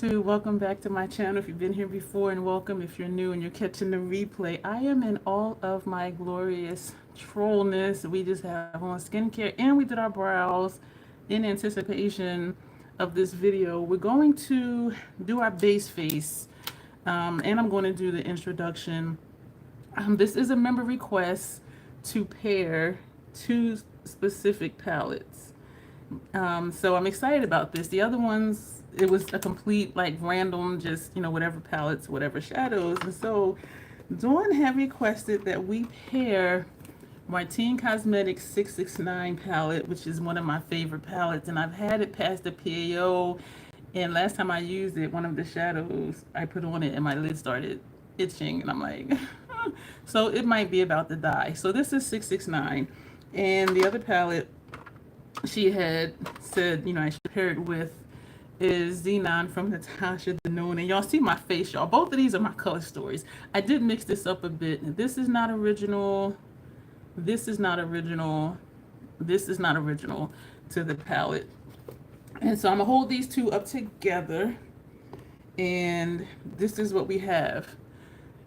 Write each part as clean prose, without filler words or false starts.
YouTube. Welcome back to my channel. If you've been here before, and welcome if you're new and you're catching the replay. I am in all of my glorious trollness. We just have on skincare and we did our brows in anticipation of this video. We're going to do our base face and I'm going to do the introduction. This is a member request to pair two specific palettes. So I'm excited about this. The other ones, it was a complete like random, just, you know, whatever palettes, whatever shadows. And so Dawn had requested that we pair Martine Cosmetics 669 palette, which is one of my favorite palettes, and I've had it past the PAO, and last time I used it, one of the shadows I put on it and my lid started itching, and I'm like, so it might be about to die. So this is 669, and the other palette she had said, you know, I should pair it with is Xenon from Natasha Denona. And y'all see my face, y'all. Both of these are my color stories. I did mix this up a bit. This is not original. This is not original. This is not original to the palette. And so I'm gonna hold these two up together. And this is what we have.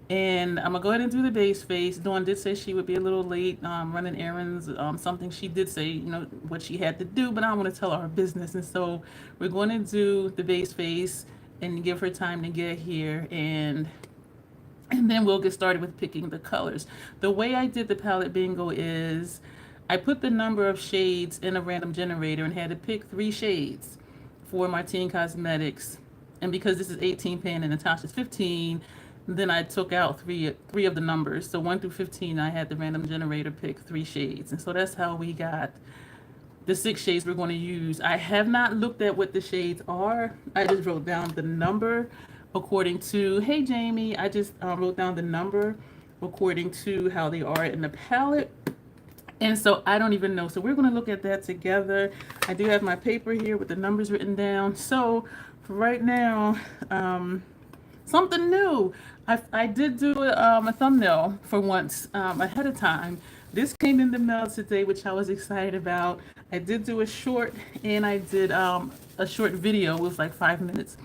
And I'm gonna go ahead and do the base face. Dawn did say she would be a little late, running errands, something she did say, you know, what she had to do, but I don't want to tell her business. And so we're going to do the base face and give her time to get here, and then we'll get started with picking the colors. The way I did the palette bingo is I put the number of shades in a random generator and had to pick 3 shades for Martine Cosmetics. And because this is 18 pan and Natasha's 15, then I took out three of the numbers. So 1 through 15, I had the random generator pick 3 shades. And so that's how we got the 6 shades we're going to use. I have not looked at what the shades are. I just wrote down the number according to, hey Jamie, I just wrote down the number according to how they are in the palette. And so I don't even know. So we're going to look at that together. I do have my paper here with the numbers written down. So for right now, something new. I did do a thumbnail for once ahead of time. This came in the mail today, which I was excited about. I did do a short, and I did a short video. It was like 5 minutes.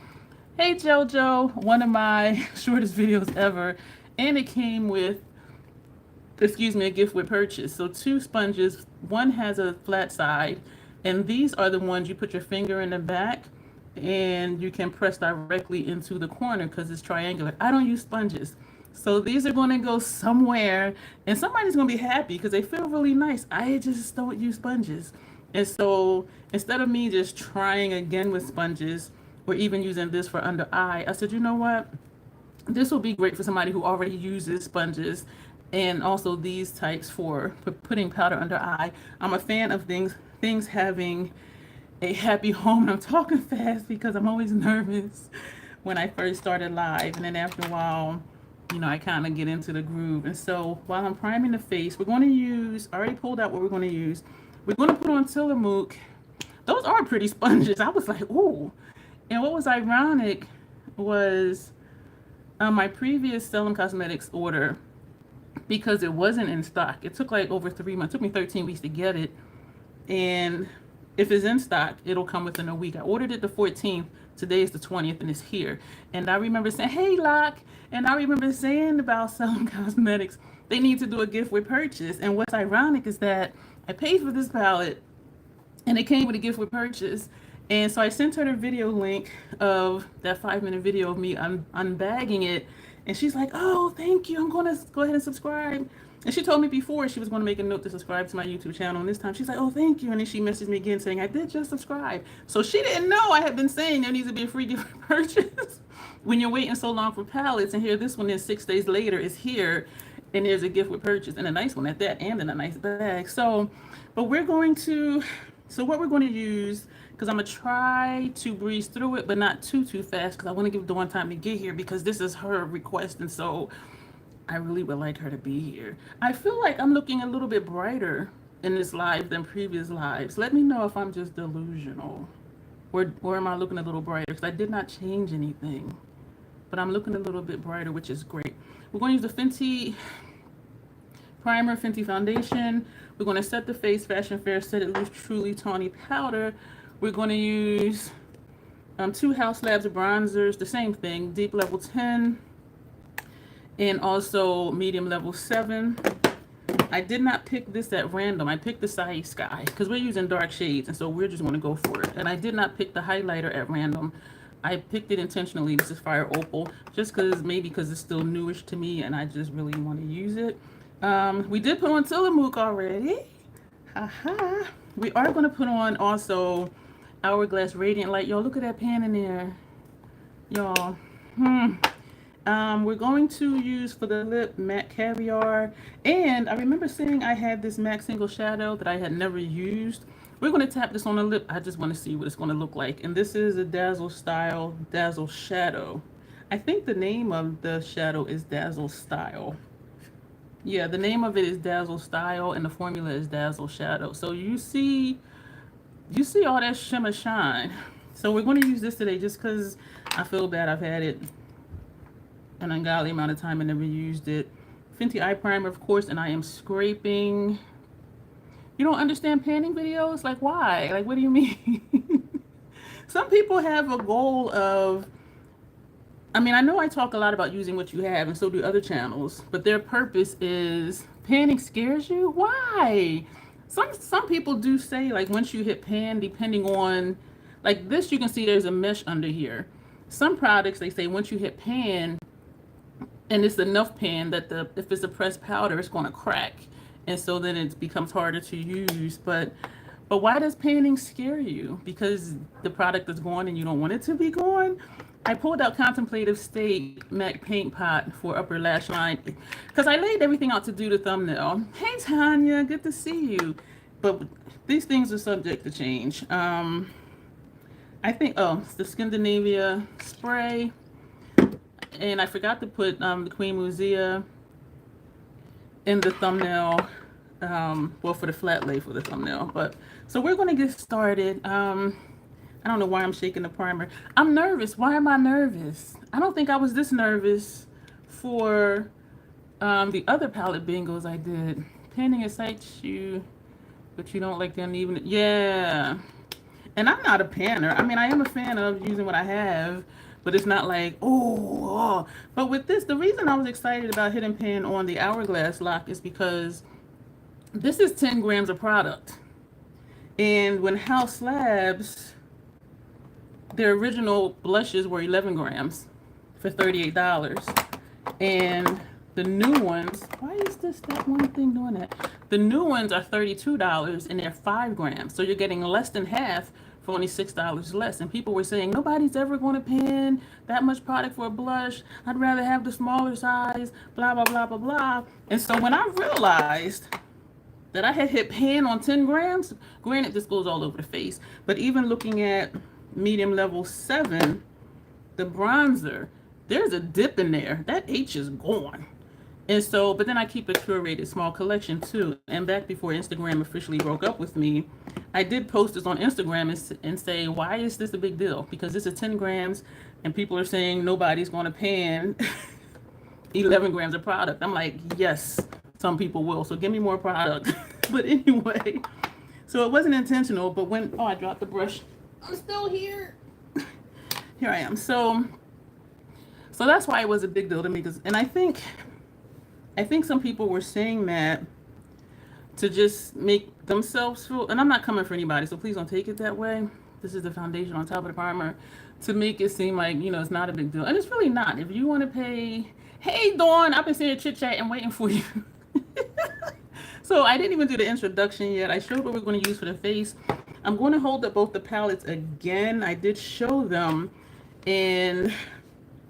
Hey JoJo, one of my shortest videos ever. And it came with, excuse me, a gift with purchase. So 2 sponges. One has a flat side, and these are the ones you put your finger in the back and you can press directly into the corner because it's triangular. I don't use sponges. So these are going to go somewhere and somebody's going to be happy because they feel really nice. I just don't use sponges. And so instead of me just trying again with sponges or even using this for under eye, I said, you know what? This will be great for somebody who already uses sponges, and also these types for putting powder under eye. I'm a fan of things having a happy home. And I'm talking fast because I'm always nervous when I first started live, and then after a while, you know, I kind of get into the groove. And so while I'm priming the face, we're going to use, I already pulled out what we're going to use. We're going to put on Tillamook. Those are pretty sponges. I was like, ooh. And what was ironic was my previous Salem Cosmetics order, because it wasn't in stock, it took like over 3 months. It took me 13 weeks to get it. And if it's in stock, it'll come within a week. I ordered it the 14th. Today is the 20th, and it's here. And I remember saying, hey, Locke. And I remember saying about Salem Cosmetics, they need to do a gift with purchase. And what's ironic is that I paid for this palette, and it came with a gift with purchase. And so I sent her the video link of that 5-minute video of me unbagging it. And she's like, oh, thank you. I'm going to go ahead and subscribe. And she told me before she was going to make a note to subscribe to my YouTube channel. And this time she's like, oh, thank you. And then she messaged me again saying, I did just subscribe. So she didn't know I had been saying there needs to be a free gift purchase when you're waiting so long for palettes. And here, this one is 6 days later is here. And there's a gift with purchase, and a nice one at that, and in a nice bag. So, but we're going to, so what we're going to use, because I'm going to try to breeze through it, but not too fast, because I want to give Dawn time to get here, because this is her request. And so I really would like her to be here. I feel like I'm looking a little bit brighter in this live than previous lives. Let me know if I'm just delusional, or am I looking a little brighter? Because I did not change anything, but I'm looking a little bit brighter, which is great. We're going to use the Fenty primer, Fenty foundation. We're going to set the face Fashion Fair Set It Loose Truly Tawny powder. We're going to use 2 House Labs bronzers, the same thing, deep level 10 and also medium level 7. I did not pick this at random. I picked the Sky Sky because we're using dark shades, and so we're just going to go for it. And I did not pick the highlighter at random. I picked it intentionally. This is Fire Opal, just because it's still newish to me, and I just really want to use it. We did put on Tillamook already. Haha. We are going to put on also Hourglass Radiant Light. Y'all, look at that pan in there. Y'all. We're going to use for the lip Matte Caviar. And I remember saying I had this MAC Single Shadow that I had never used. We're going to tap this on the lip. I just want to see what it's going to look like. And this is a Dazzle Style Dazzle Shadow. I think the name of the shadow is Dazzle Style. Yeah, the name of it is Dazzle Style, and the formula is Dazzle Shadow. So you see all that shimmer shine. So we're going to use this today just because I feel bad. I've had it an ungodly amount of time and never used it. Fenty Eye Primer, of course, and I am scraping. You don't understand panning videos? Like, why? Like, what do you mean? Some people have a goal of, I mean, I know I talk a lot about using what you have, and so do other channels, but their purpose is, panning scares you? Why? Some people do say, like, once you hit pan, depending on, like this, you can see there's a mesh under here. Some products, they say once you hit pan, and it's enough pan that if it's a pressed powder, it's going to crack. And so then it becomes harder to use. But why does panning scare you? Because the product is gone and you don't want it to be gone? I pulled out Contemplative State MAC Paint Pot for upper lash line because I laid everything out to do the thumbnail. Hey, Tanya, good to see you. But these things are subject to change. I think, it's the Scandinavia spray. And I forgot to put the Queen Musea in the thumbnail, well, for the flat lay for the thumbnail. But so we're going to get started. I don't know why I'm shaking the primer. I'm nervous. Why am I nervous? I don't think I was this nervous for the other palette bingos I did. Panning excites you, but you don't like the uneven. Yeah. And I'm not a panner. I mean, I am a fan of using what I have, but it's not like, oh. But with this, the reason I was excited about hitting pan on the Hourglass lock is because this is 10 grams of product. And when House Labs, their original blushes were 11 grams for $38. And the new ones, why is that one thing doing that? The new ones are $32 and they're 5 grams. So you're getting less than half for only $6 less. And people were saying, nobody's ever going to pan that much product for a blush. I'd rather have the smaller size, blah, blah, blah, blah, blah. And so when I realized that I had hit pan on 10 grams, granted, this goes all over the face, but even looking at medium level 7, the bronzer, there's a dip in there. That H is gone. And so, but then I keep a curated small collection too. And back before Instagram officially broke up with me, I did post this on Instagram and say, why is this a big deal? Because this is 10 grams and people are saying nobody's going to pan 11 grams of product. I'm like, yes, some people will. So give me more product. But anyway, so it wasn't intentional. But when, I dropped the brush. I'm still here. Here I am. So that's why it was a big deal to me. And I think some people were saying that to just make themselves feel, and I'm not coming for anybody, so please don't take it that way. This is the foundation on top of the primer to make it seem like, it's not a big deal. And it's really not. If you want to pay, hey, Dawn, I've been sitting chit chat and waiting for you. So I didn't even do the introduction yet. I showed what we're going to use for the face. I'm going to hold up both the palettes again. I did show them, and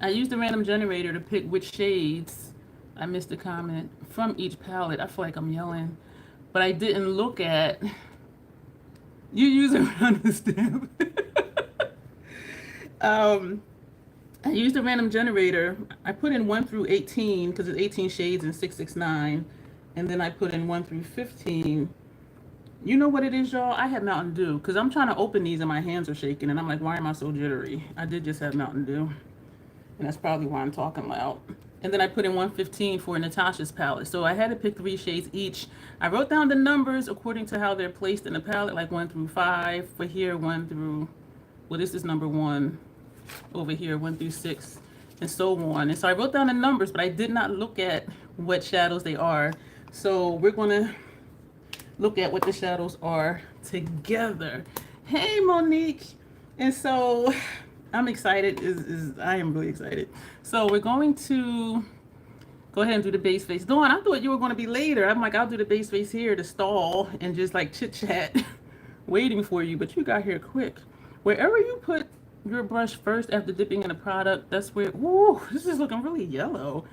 I used a random generator to pick which shades. I missed a comment from each palette. I feel like I'm yelling, but I didn't look at. You use a random stamp. I used a random generator. I put in 1 through 18 because it's 18 shades in 669, and then I put in 1 through 15. You know what it is, y'all? I had Mountain Dew because I'm trying to open these and my hands are shaking, and I'm like, why am I so jittery? I did just have Mountain Dew, and that's probably why I'm talking loud. And then I put in 115 for Natasha's palette. So I had to pick 3 shades each. I wrote down the numbers according to how they're placed in the palette, like 1 through 5. For here, 1 through Well, this is number 1 over here, 1 through 6, and so on. And so I wrote down the numbers, but I did not look at what shadows they are. So we're going to look at what the shadows are together. Hey, Monique. And so I'm excited. I am really excited. So we're going to go ahead and do the base face. Dawn, I thought you were going to be later. I'm like, I'll do the base face here to stall and just like chit chat waiting for you, but you got here quick. Wherever you put your brush first after dipping in the product, that's where, whoa, this is looking really yellow.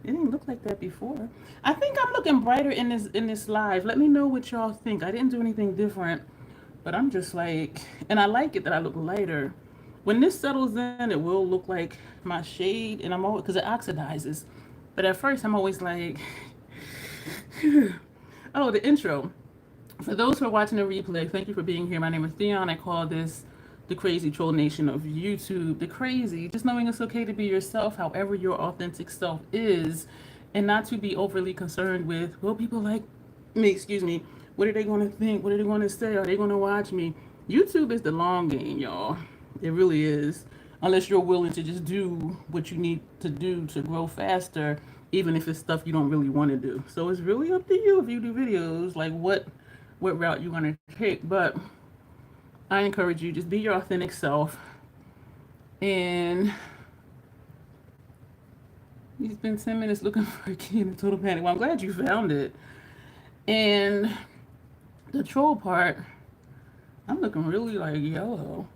It didn't look like that before. I think I'm looking brighter in this live. Let me know what y'all think. I didn't do anything different, but I'm just like, and I like it that I look lighter. When this settles in, it will look like my shade, and I'm always, because it oxidizes. But at first, I'm always like, oh, the intro. For those who are watching the replay, thank you for being here. My name is Dion. I call this the crazy troll nation of YouTube. The crazy, just knowing it's okay to be yourself, however your authentic self is, and not to be overly concerned with, well, people like me, excuse me, what are they going to think? What are they going to say? Are they going to watch me? YouTube is the long game, y'all. It really is. Unless you're willing to just do what you need to do to grow faster, even if it's stuff you don't really want to do. So it's really up to you if you do videos, like what route you want to take. But I encourage you, just be your authentic self. And you spent 10 minutes looking for a key in a total panic. Well, I'm glad you found it. And the troll part, I'm looking really like yellow.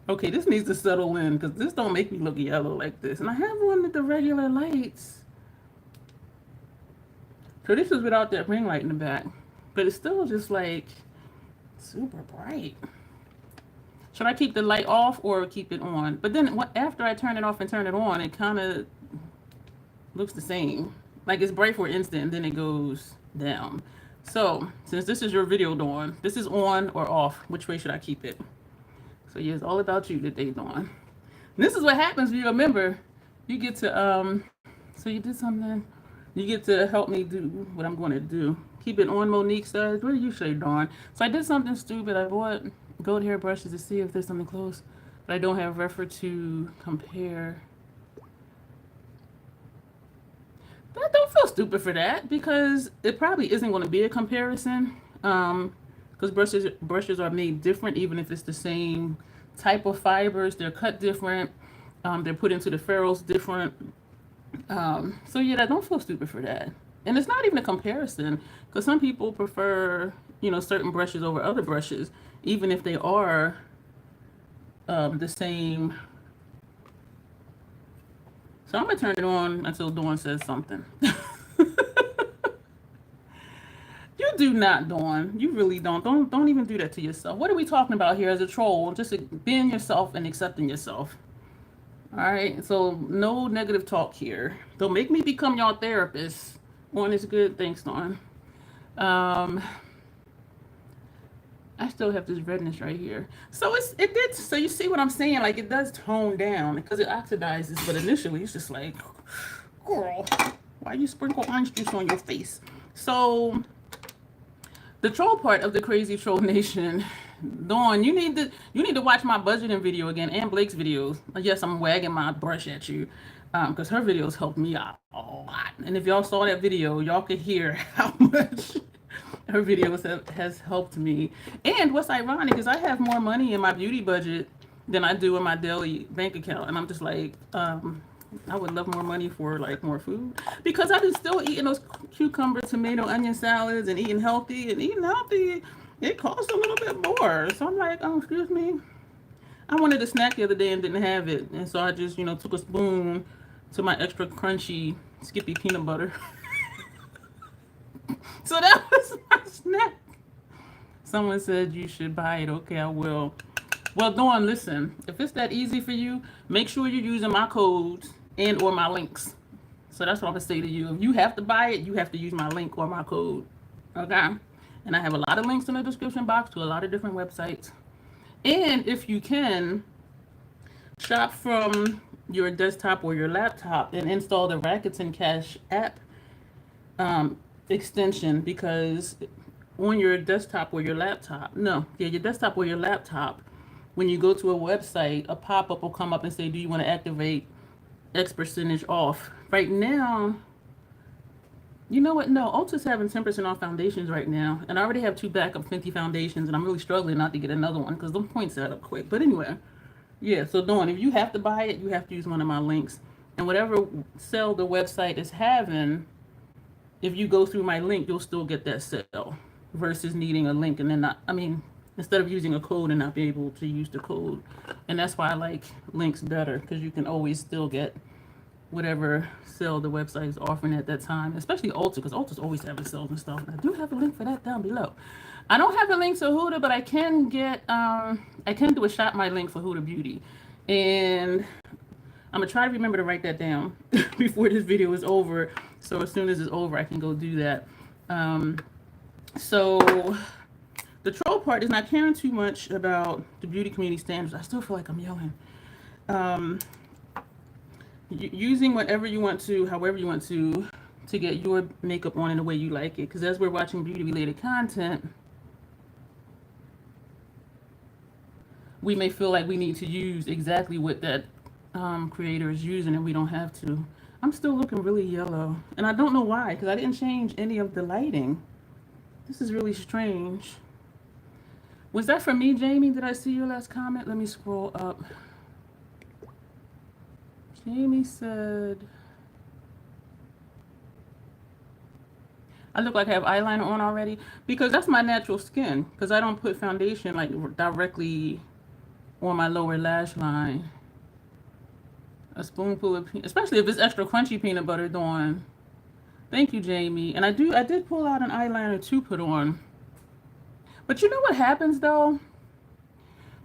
Okay, this needs to settle in because this don't make me look yellow like this. And I have one with the regular lights. So this is without that ring light in the back. But it's still just like super bright. Should I keep the light off or keep it on? But then after I turn it off and turn it on, it kind of looks the same. Like it's bright for an instant and then it goes down. So since this is your video, Dawn, this is on or off. Which way should I keep it? So yeah, it's all about you today, Dawn. And this is what happens when you're a member. You get to, so you did something. You get to help me do what I'm going to do. Keep it on, Monique says. What do you say, Dawn? So I did something stupid. I bought gold hair brushes to see if there's something close. But I don't have refer to compare. But I don't feel stupid for that because it probably isn't going to be a comparison. Because brushes are made different, even if it's the same type of fibers. They're cut different. They're put into the ferrules different. So yeah, I don't feel stupid for that. And it's not even a comparison because some people prefer, certain brushes over other brushes, even if they are the same. So I'm gonna turn it on until Dawn says something. You do not, Dawn. You really don't. Don't even do that to yourself. What are we talking about here as a troll? Just being yourself and accepting yourself. All right. So no negative talk here. Don't make me become your therapist. One is good. Thanks, Dawn. I still have this redness right here. So it did. So you see what I'm saying? Like it does tone down because it oxidizes. But initially, it's just like, girl, why you sprinkle orange juice on your face? So the troll part of the crazy troll nation, Dawn, you need to watch my budgeting video again and Blake's videos. Yes, I'm wagging my brush at you because her videos helped me out a lot. And if y'all saw that video, y'all could hear how much her videos has helped me. And what's ironic is I have more money in my beauty budget than I do in my daily bank account. And I'm just like, I would love more money for like more food because I've been still eating those cucumber, tomato, onion salads and eating healthy. And eating healthy, it costs a little bit more. So I'm like, oh, excuse me. I wanted a snack the other day and didn't have it. And so I just, took a spoon to my extra crunchy Skippy peanut butter. So that was my snack. Someone said you should buy it. Okay, I will. Well, Dawn, listen, if it's that easy for you, make sure you're using my codes and or my links. So that's what I'm going to say to you. If you have to buy it, you have to use my link or my code. Okay? And I have a lot of links in the description box to a lot of different websites. And if you can, shop from your desktop or your laptop and install the Rakuten Cash app extension because on your desktop or your laptop, your desktop or your laptop, when you go to a website, a pop-up will come up and say, do you want to activate X% off? Right now, you know what? No, Ulta's having 10% off foundations right now. And I already have 2 backup Fenty foundations, and I'm really struggling not to get another one because those points add up quick. But anyway, yeah, so Dawn, if you have to buy it, you have to use one of my links. And whatever sale the website is having, if you go through my link, you'll still get that sale versus needing a link and then not, I mean, instead of using a code and not be able to use the code. And that's why I like links better, because you can always still get whatever sale the website is offering at that time, especially Ulta, because Ulta's always having sales and stuff. And I do have a link for that down below. I don't have a link to Huda, but I can get, I can do a shop my link for Huda Beauty. And I'm gonna try to remember to write that down before this video is over. So as soon as it's over, I can go do that. So the troll part is not caring too much about the beauty community standards. I still feel like I'm yelling. Using whatever you want to, however you want to get your makeup on in the way you like it. Because as we're watching beauty related content, we may feel like we need to use exactly what that creator is using, and we don't have to. I'm still looking really yellow, and I don't know why, because I didn't change any of the lighting. This is really strange. Was that for me, Jamie? Did I see your last comment? Let me scroll up. Jamie said, I look like I have eyeliner on already, because that's my natural skin, because I don't put foundation like directly on my lower lash line. A spoonful of, especially if it's extra crunchy peanut butter, Dawn. Thank you, Jamie. And I did pull out an eyeliner to put on. But you know what happens though?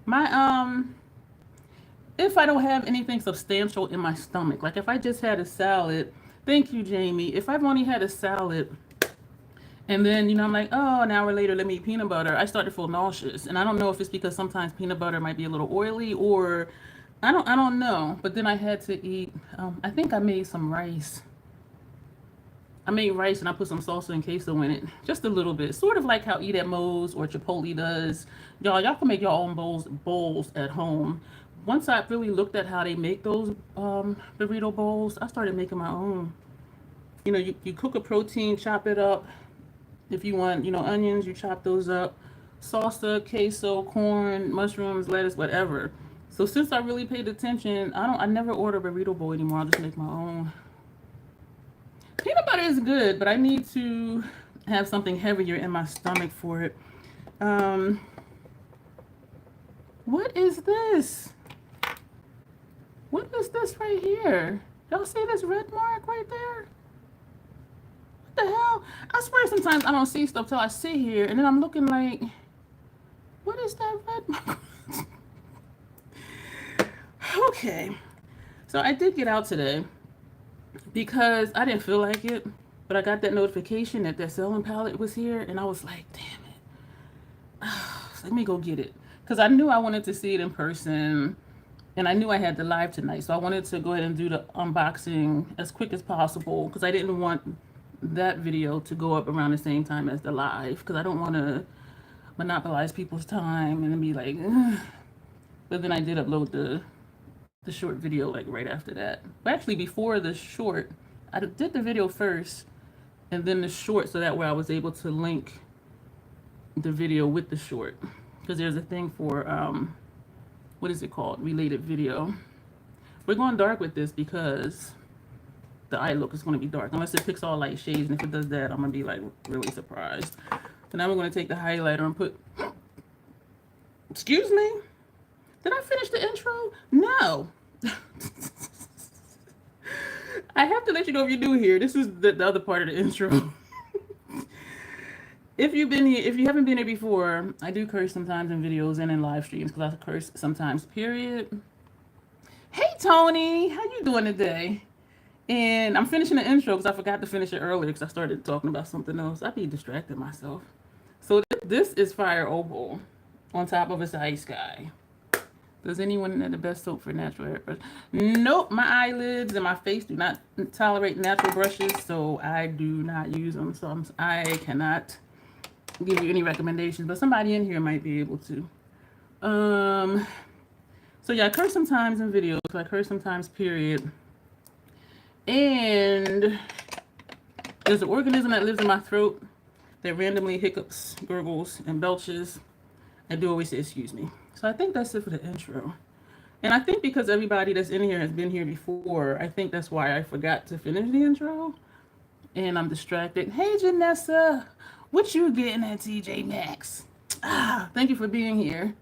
My if I don't have anything substantial in my stomach, like if I just had a salad, thank you, Jamie. If I've only had a salad and then, you know, I'm like, oh, an hour later, let me eat peanut butter, I start to feel nauseous. And I don't know if it's because sometimes peanut butter might be a little oily, or I don't know. But then I had to eat, I think I made some rice. I made rice and I put some salsa and queso in it, just a little bit, sort of like how Eat at Moe's or Chipotle does. Y'all can make your own bowls at home. Once I really looked at how they make those burrito bowls, I started making my own. You know, you cook a protein, chop it up. If you want, you know, onions, you chop those up. Salsa, queso, corn, mushrooms, lettuce, whatever. So since I really paid attention, I never order a burrito bowl anymore. I'll just make my own. Peanut butter is good, but I need to have something heavier in my stomach for it. What is this? What is this right here? Y'all see this red mark right there? What the hell? I swear sometimes I don't see stuff till I sit here and then I'm looking like, what is that red mark? Okay. So I did get out today because I didn't feel like it, but I got that notification that that selling palette was here and I was like, damn it. Let me go get it. Because I knew I wanted to see it in person. And I knew I had the live tonight, so I wanted to go ahead and do the unboxing as quick as possible because I didn't want that video to go up around the same time as the live because I don't want to monopolize people's time and be like, ugh. But then I did upload the short video like right after that. But actually before the short, I did the video first and then the short, so that way I was able to link the video with the short because there's a thing for what is it called? Related video. We're going dark with this because the eye look is going to be dark. Unless it picks all light shades. And if it does that, I'm going to be like really surprised. So now we're going to take the highlighter and put... Excuse me? Did I finish the intro? No. I have to let you know if you're new here. This is the other part of the intro. If you've been here, if you haven't been here before, I do curse sometimes in videos and in live streams because I curse sometimes, period. Hey, Tony, how you doing today? And I'm finishing the intro because I forgot to finish it earlier because I started talking about something else. I be distracted myself. So this is Fire Opal on top of a ice sky. Does anyone know the best soap for natural hair brush? Nope, my eyelids and my face do not tolerate natural brushes, so I do not use them. So I cannot give you any recommendations, but somebody in here might be able to. Um, so yeah, I curse sometimes in videos. I curse sometimes, period. And there's an organism that lives in my throat that randomly hiccups, gurgles, and belches. I do always say excuse me. So I think that's it for the intro. And I think because everybody that's in here has been here before, I think that's why I forgot to finish the intro. And I'm distracted. Hey, Janessa, what you getting at TJ Maxx? Ah, thank you for being here.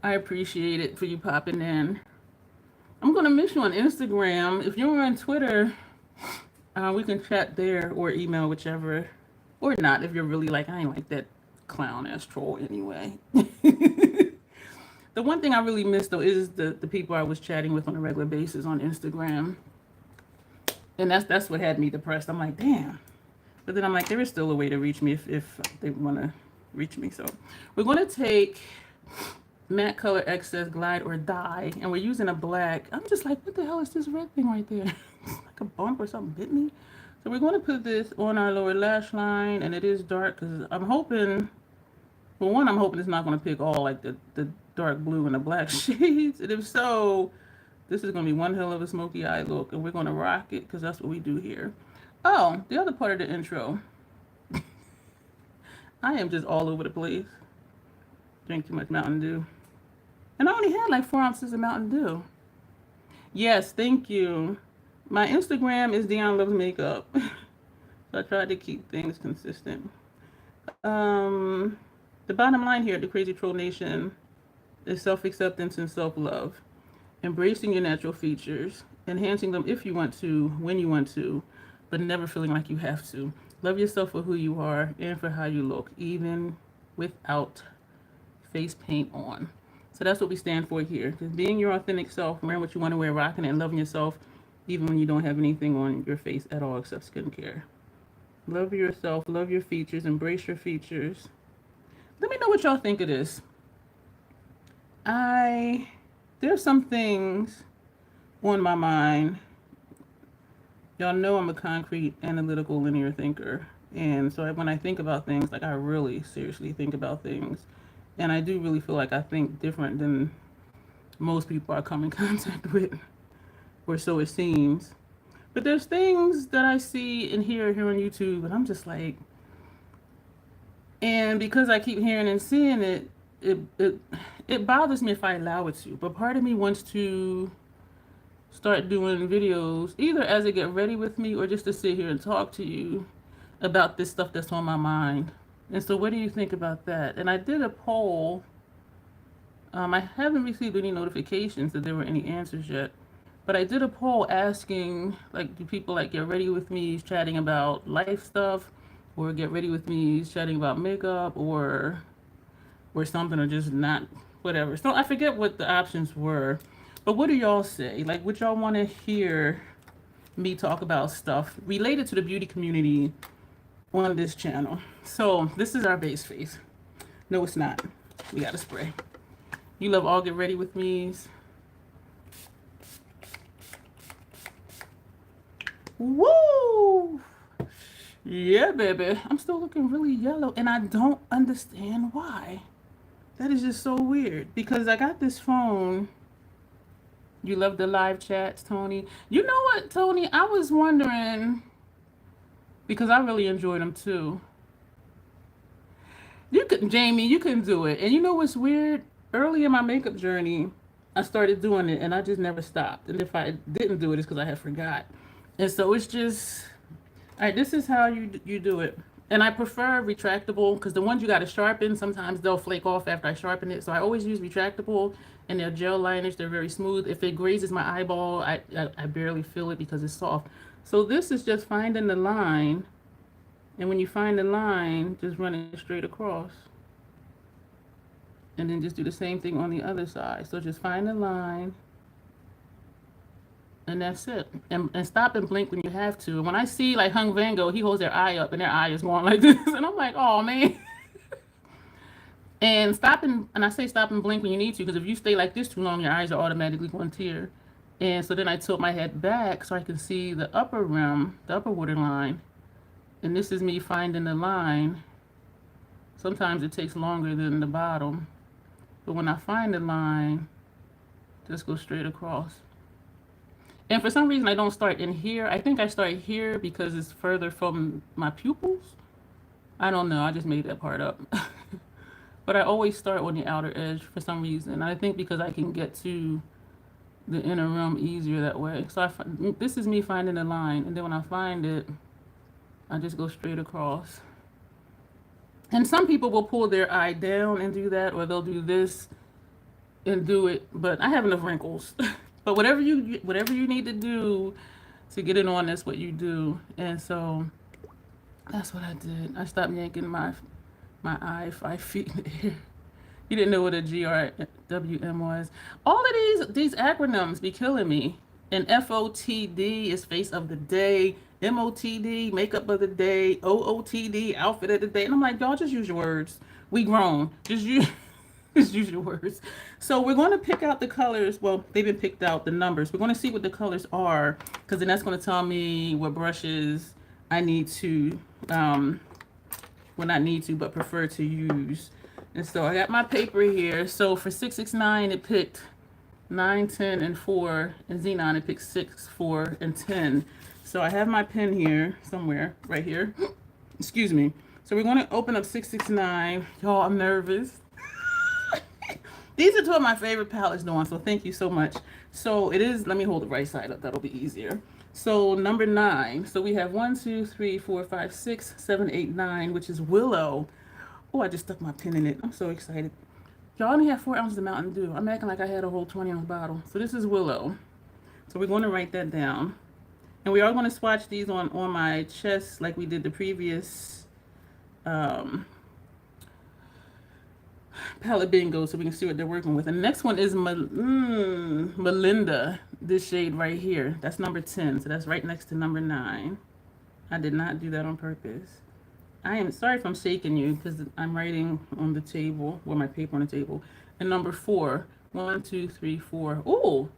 I appreciate it for you popping in. I'm going to miss you on Instagram. If you're on Twitter, we can chat there or email, whichever. Or not, if you're really like, I ain't like that clown ass troll anyway. The one thing I really miss, though, is the people I was chatting with on a regular basis on Instagram. And that's what had me depressed. I'm like, damn. But then I'm like, there is still a way to reach me if they want to reach me. So we're going to take matte color excess glide or dye, and we're using a black. I'm just like, what the hell is this red thing right there? Like a bump or something bit me. So we're going to put this on our lower lash line, and it is dark because I'm hoping, well, one, I'm hoping it's not going to pick all like the dark blue and the black shades. And if so, this is going to be one hell of a smoky eye look, and we're going to rock it because that's what we do here. Oh, the other part of the intro. I am just all over the place. Drink too much Mountain Dew. And I only had like 4 ounces of Mountain Dew. Yes, thank you. My Instagram is Dion Loves Makeup. So I tried to keep things consistent. The bottom line here at the Crazy Troll Nation is self-acceptance and self-love. Embracing your natural features, enhancing them if you want to, when you want to, but never feeling like you have to. Love yourself for who you are and for how you look, even without face paint on. So that's what we stand for here. Just being your authentic self, wearing what you want to wear, rocking it, and loving yourself, even when you don't have anything on your face at all except skincare. Love yourself, love your features, embrace your features. Let me know what y'all think of this. There's some things on my mind. Y'all know I'm a concrete, analytical, linear thinker. And so when I think about things, like I really seriously think about things. And I do really feel like I think different than most people I come in contact with, or so it seems. But there's things that I see and hear here on YouTube, and I'm just like, and because I keep hearing and seeing it, it bothers me if I allow it to. But part of me wants to start doing videos, either as I get ready with me or just to sit here and talk to you about this stuff that's on my mind. And so what do you think about that? And I did a poll. I haven't received any notifications that there were any answers yet. But I did a poll asking, like, do people like get ready with me chatting about life stuff, or get ready with me chatting about makeup, or something, or just not, whatever. So I forget what the options were. But what do y'all say? Like, would y'all want to hear me talk about stuff related to the beauty community on this channel? So this is our base face. No, it's not. We got to spray. You love all get ready with me's. Woo! Yeah, baby. I'm still looking really yellow, and I don't understand why. That is just so weird, because I got this phone. You love the live chats, Tony. You know what, Tony? I was wondering, because I really enjoyed them too. Jamie, you can do it. And you know what's weird? Early in my makeup journey, I started doing it, and I just never stopped. And if I didn't do it, it's because I had forgot. And so it's just, all right, this is how you do it. And I prefer retractable, because the ones you got to sharpen, sometimes they'll flake off after I sharpen it. So I always use retractable, and they're gel liners. They're very smooth. If it grazes my eyeball, I barely feel it because it's soft. So this is just finding the line. And when you find the line, just run it straight across. And then just do the same thing on the other side. So just find the line. And that's it. And stop and blink when you have to. And when I see like Hung Van Gogh, he holds their eye up and their eye is going like this. And I'm like, oh man. And I say stop and blink when you need to, because if you stay like this too long, your eyes are automatically going to tear. And so then I tilt my head back so I can see the upper rim, the upper waterline. And this is me finding the line. Sometimes it takes longer than the bottom. But when I find the line, just go straight across. And for some reason, I don't start in here. I think I start here because it's further from my pupils. I don't know. I just made that part up. But I always start on the outer edge for some reason. I think because I can get to the inner rim easier that way. So this is me finding the line. And then when I find it, I just go straight across. And some people will pull their eye down and do that, or they'll do this and do it. But I have enough wrinkles. But whatever you need to do to get it on, that's what you do. And so that's what I did. I stopped yanking my eye 5 feet in the air. You didn't know what a GRWM was. All of these acronyms be killing me. And FOTD is face of the day. MOTD, makeup of the day. OOTD, outfit of the day. And I'm like, y'all just use your words. We grown. Just use your words. So we're going to pick out the colors. Well, they've been picked out, the numbers. We're going to see what the colors are, because then that's going to tell me what brushes I need to, well, not need to, but prefer to use. And so I got my paper here. So for 669, it picked 9, 10, and 4. And Xenon, it picked 6, 4, and 10. So I have my pen here somewhere, right here. Excuse me. So we're going to open up 669. Y'all, I'm nervous. These are two of my favorite palettes, Dawn, so thank you so much. So it is, let me hold the right side up, that'll be easier. So number 9. So we have 1, 2, 3, 4, 5, 6, 7, 8, 9, which is Willow. Oh, I just stuck my pen in it. I'm so excited. Y'all only have 4 ounces of Mountain Dew. I'm acting like I had a whole 20-ounce bottle. So this is Willow. So we're going to write that down. And we are going to swatch these on my chest like we did the previous palette bingo, so we can see what they're working with. And the next one is Melinda, this shade right here. That's number 10, so that's right next to number 9. I did not do that on purpose. I am sorry if I'm shaking you, because I'm writing on the table, with my paper on the table. And number 4, 1, 2, 3, 4. Oh,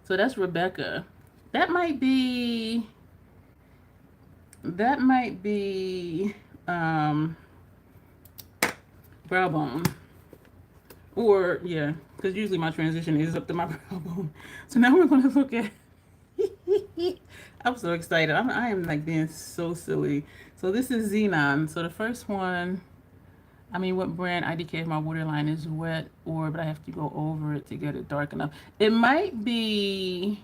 so that's Rebecca. That might be brow bone. Or, yeah, because usually my transition is up to my brow bone. So now we're going to look at... I'm so excited. I am like being so silly. So this is Xenon. So the first one, I mean, what brand? IDK if my waterline is wet, but I have to go over it to get it dark enough. It might be...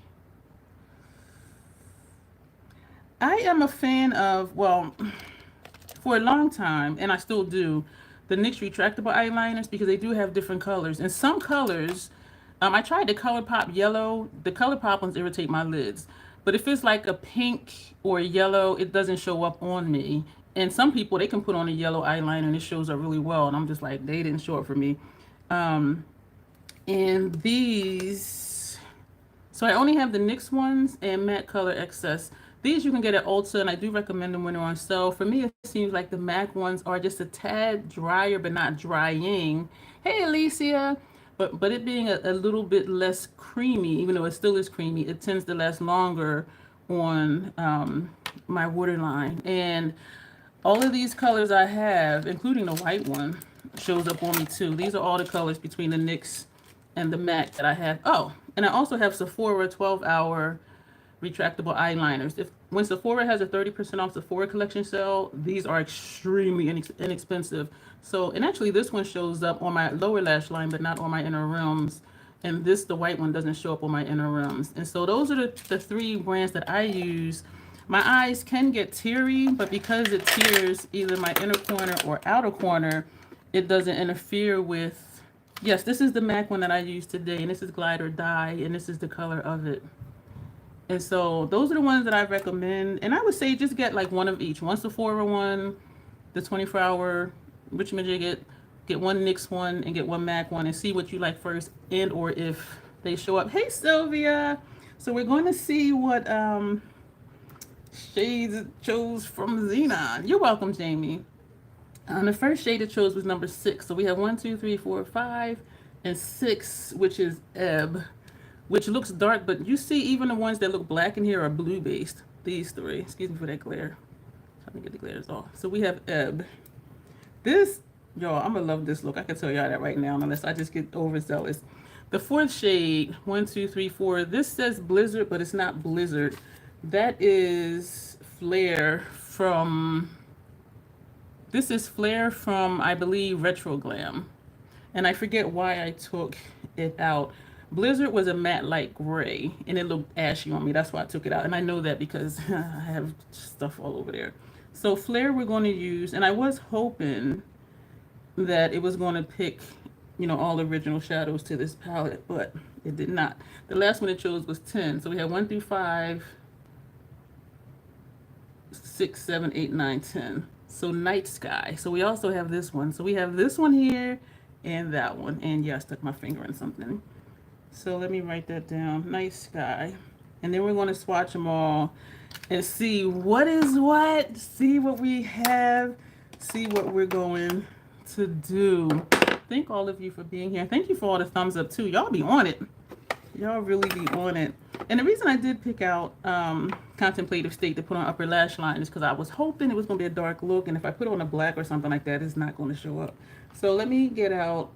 I am a fan of, well, for a long time, and I still do, the NYX retractable eyeliners, because they do have different colors. And some colors, I tried the ColourPop yellow. The ColourPop ones irritate my lids. But if it's like a pink or yellow, it doesn't show up on me. And some people, they can put on a yellow eyeliner and it shows up really well. And I'm just like, they didn't show up for me. And these, so I only have the NYX ones and Matte Color Excess. These you can get at Ulta, and I do recommend them when they're on sale. For me, it seems like the MAC ones are just a tad drier, but not drying. Hey, Alicia. But it being a little bit less creamy, even though it still is creamy, it tends to last longer on my waterline. And all of these colors I have, including the white one, shows up on me too. These are all the colors between the NYX and the MAC that I have. Oh, and I also have Sephora 12-hour retractable eyeliners. When Sephora has a 30% off Sephora collection sale, these are extremely inexpensive. So, and actually this one shows up on my lower lash line, but not on my inner rims. And the white one doesn't show up on my inner rims. And so those are the 3 brands that I use. My eyes can get teary, but because it tears either my inner corner or outer corner, it doesn't interfere with, yes, this is the MAC one that I use today, and this is Glide or Die, and this is the color of it. And so those are the ones that I recommend. And I would say just get like one of each. One Sephora one, the 24-hour whatchamajigget, get one NYX one, and get one MAC one, and see what you like first, and or if they show up. Hey, Sylvia. So we're going to see what shades it chose from Xenon. You're welcome, Jamie. The first shade it chose was number 6. So we have 1, 2, 3, 4, 5, and 6, which is Ebb, which looks dark, but you see even the ones that look black in here are blue based. These 3, excuse me for that glare. Let me get the glares off. So we have Ebb. This Y'all, I'm gonna love this look. I can tell y'all that right now, unless I just get overzealous. The fourth shade, 1, 2, 3, 4. This says Blizzard, but it's not Blizzard. That is Flare from. This is Flare from, I believe, Retro Glam. And I forget why I took it out. Blizzard was a matte light gray, and it looked ashy on me. That's why I took it out. And I know that because I have stuff all over there. So Flare we're going to use, and I was hoping that it was going to pick, all original shadows to this palette, but it did not. The last one it chose was 10. So we have 1 through 5, 6, 7, 8, 9, 10. So Night Sky. So we also have this one. So we have this one here and that one. And yeah, I stuck my finger in something. So let me write that down. Night Sky. And then we're going to swatch them all and see what is what. See what we have. See what we're going to do. Thank all of you for being here. Thank you for all the thumbs up too. Y'all be on it. Y'all really be on it. And the reason I did pick out Contemplative State to put on upper lash line is because I was hoping it was going to be a dark look. And if I put on a black or something like that, it's not going to show up. So let me get out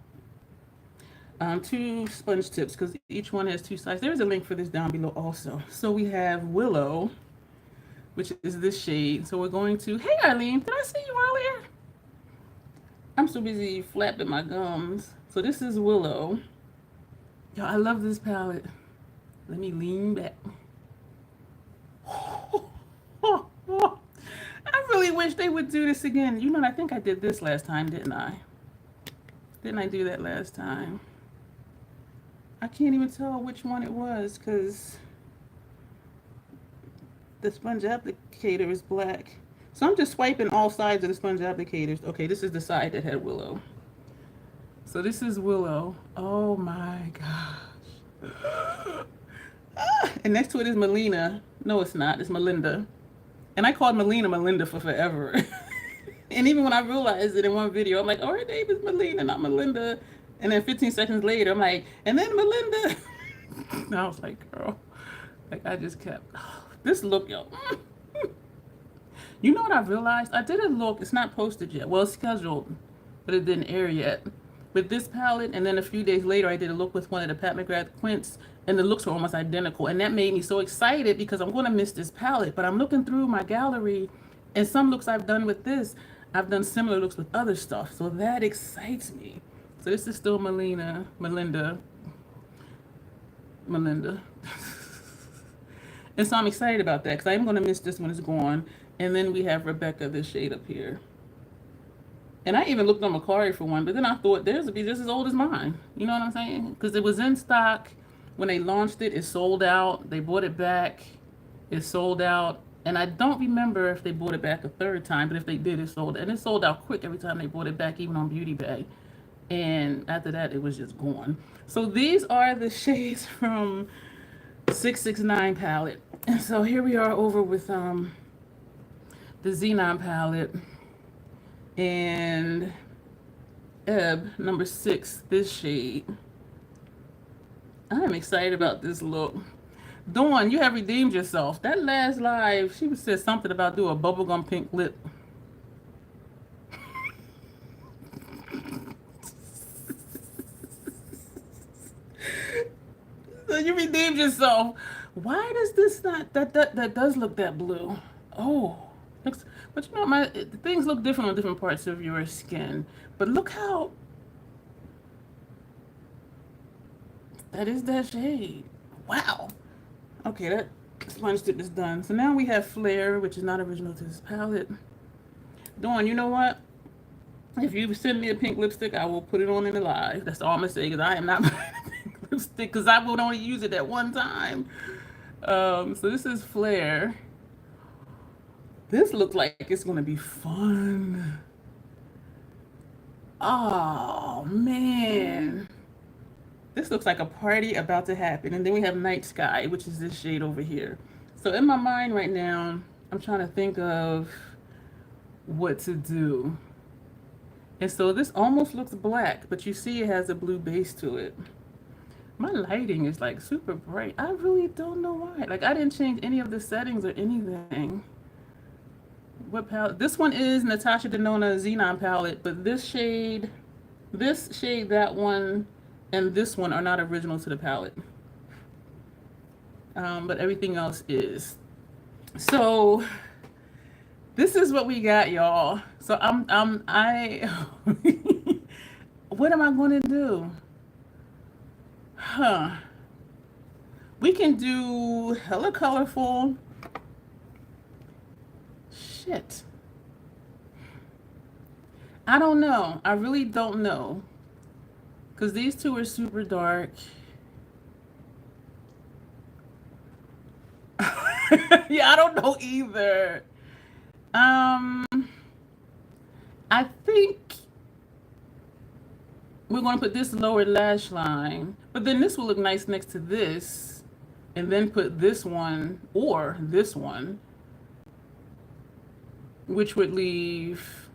2 sponge tips because each one has 2 sides. There's a link for this down below also. So we have Willow, which is this shade. So we're going to, hey Arlene, did I see you earlier? I'm so busy flapping my gums. So this is Willow. Yo, I love this palette. Let me lean back. I really wish they would do this again. I think I did this last time, didn't I? Didn't I do that last time? I can't even tell which one it was because the sponge applicator is black. So I'm just swiping all sides of the sponge applicators. Okay, this is the side that had Willow. So this is Willow. Oh my gosh. And next to it is Melina. No, it's not. It's Melinda. And I called Melina Melinda for forever. And even when I realized it in one video, I'm like, oh, her name is Melina, not Melinda. And then 15 seconds later, I'm like, and then Melinda. And I was like, girl. Like, I just kept, this look, yo. You know what I realized? I did a look. It's not posted yet. Well, it's scheduled, but it didn't air yet. With this palette, and then a few days later, I did a look with one of the Pat McGrath Quints, and the looks were almost identical. And that made me so excited because I'm going to miss this palette. But I'm looking through my gallery, and some looks I've done with this, I've done similar looks with other stuff. So that excites me. So this is still Melinda. And so I'm excited about that because I'm going to miss this when it's gone. And then we have Rebecca, this shade up here. And I even looked on Macari for one, but then I thought theirs would be just as old as mine. You know what I'm saying? Because it was in stock. When they launched it, it sold out. They bought it back. It sold out. And I don't remember if they bought it back a third time, but if they did, it sold. And it sold out quick every time they bought it back, even on Beauty Bay. And after that, it was just gone. So these are the shades from 669 palette. And so here we are over with the Xenon palette. And Ebb, number 6, this shade. I'm excited about this look. Dawn, you have redeemed yourself. That last live, she said something about do a bubblegum pink lip. So you redeemed yourself. Why does this not, that does look that blue. Oh, looks, but things look different on different parts of your skin. But look how, that is that shade. Wow. Okay, that sponge tip is done. So now we have Flare, which is not original to this palette. Dawn, you know what? If you send me a pink lipstick, I will put it on in the live. That's all I'm going to say, because I am not buying a pink lipstick, because I would only use it at one time. So this is Flare. This looks like it's going to be fun. Oh, man. This looks like a party about to happen. And then we have Night Sky, which is this shade over here. So in my mind right now, I'm trying to think of what to do. And so this almost looks black, but you see it has a blue base to it. My lighting is like super bright. I really don't know why. Like I didn't change any of the settings or anything. what palette? This one is Natasha Denona Xenon palette, but this shade, that one, and this one are not original to the palette. But everything else is. So this is what we got, y'all. So what am I going to do? We can do hella colorful. Shit. I don't know. I really don't know. Because these two are super dark. Yeah, I don't know either. I think we're going to put this lower lash line, but then this will look nice next to this, and then put this one or this one, which would leave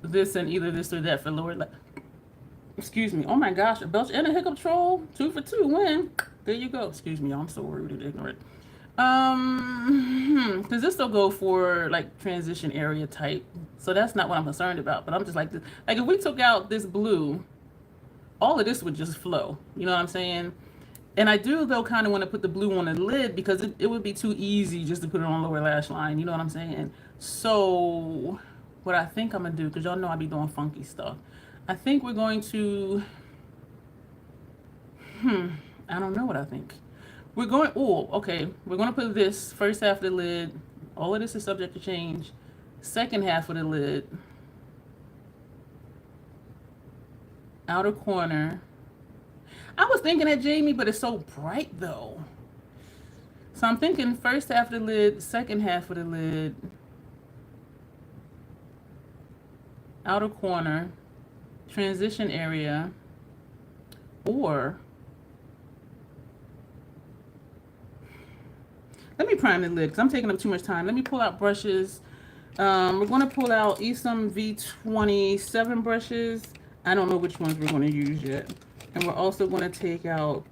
this and either this or that for lower lash. Excuse me. Oh my gosh, a belch and a hiccup troll. 2 for 2 win. There you go. Excuse me, I'm so rude and ignorant. Does this still go for like transition area type? So that's not what I'm concerned about, but I'm just like if we took out this blue, all of this would just flow. You know what I'm saying? And I do though kind of want to put the blue on the lid because it would be too easy just to put it on lower lash line. You know what I'm saying? So what I think I'm gonna do, because y'all know I be doing funky stuff, I think we're going to I don't know what I think. We're going, okay. We're going to put this first half of the lid. All of this is subject to change. Second half of the lid. Outer corner. I was thinking at Jamie, but it's so bright though. So I'm thinking first half of the lid, second half of the lid. Outer corner. Transition area. Or let me prime the lid because I'm taking up too much time. Let me pull out brushes. We're going to pull out Esom V27 brushes. I don't know which ones we're going to use yet. And we're also going to take out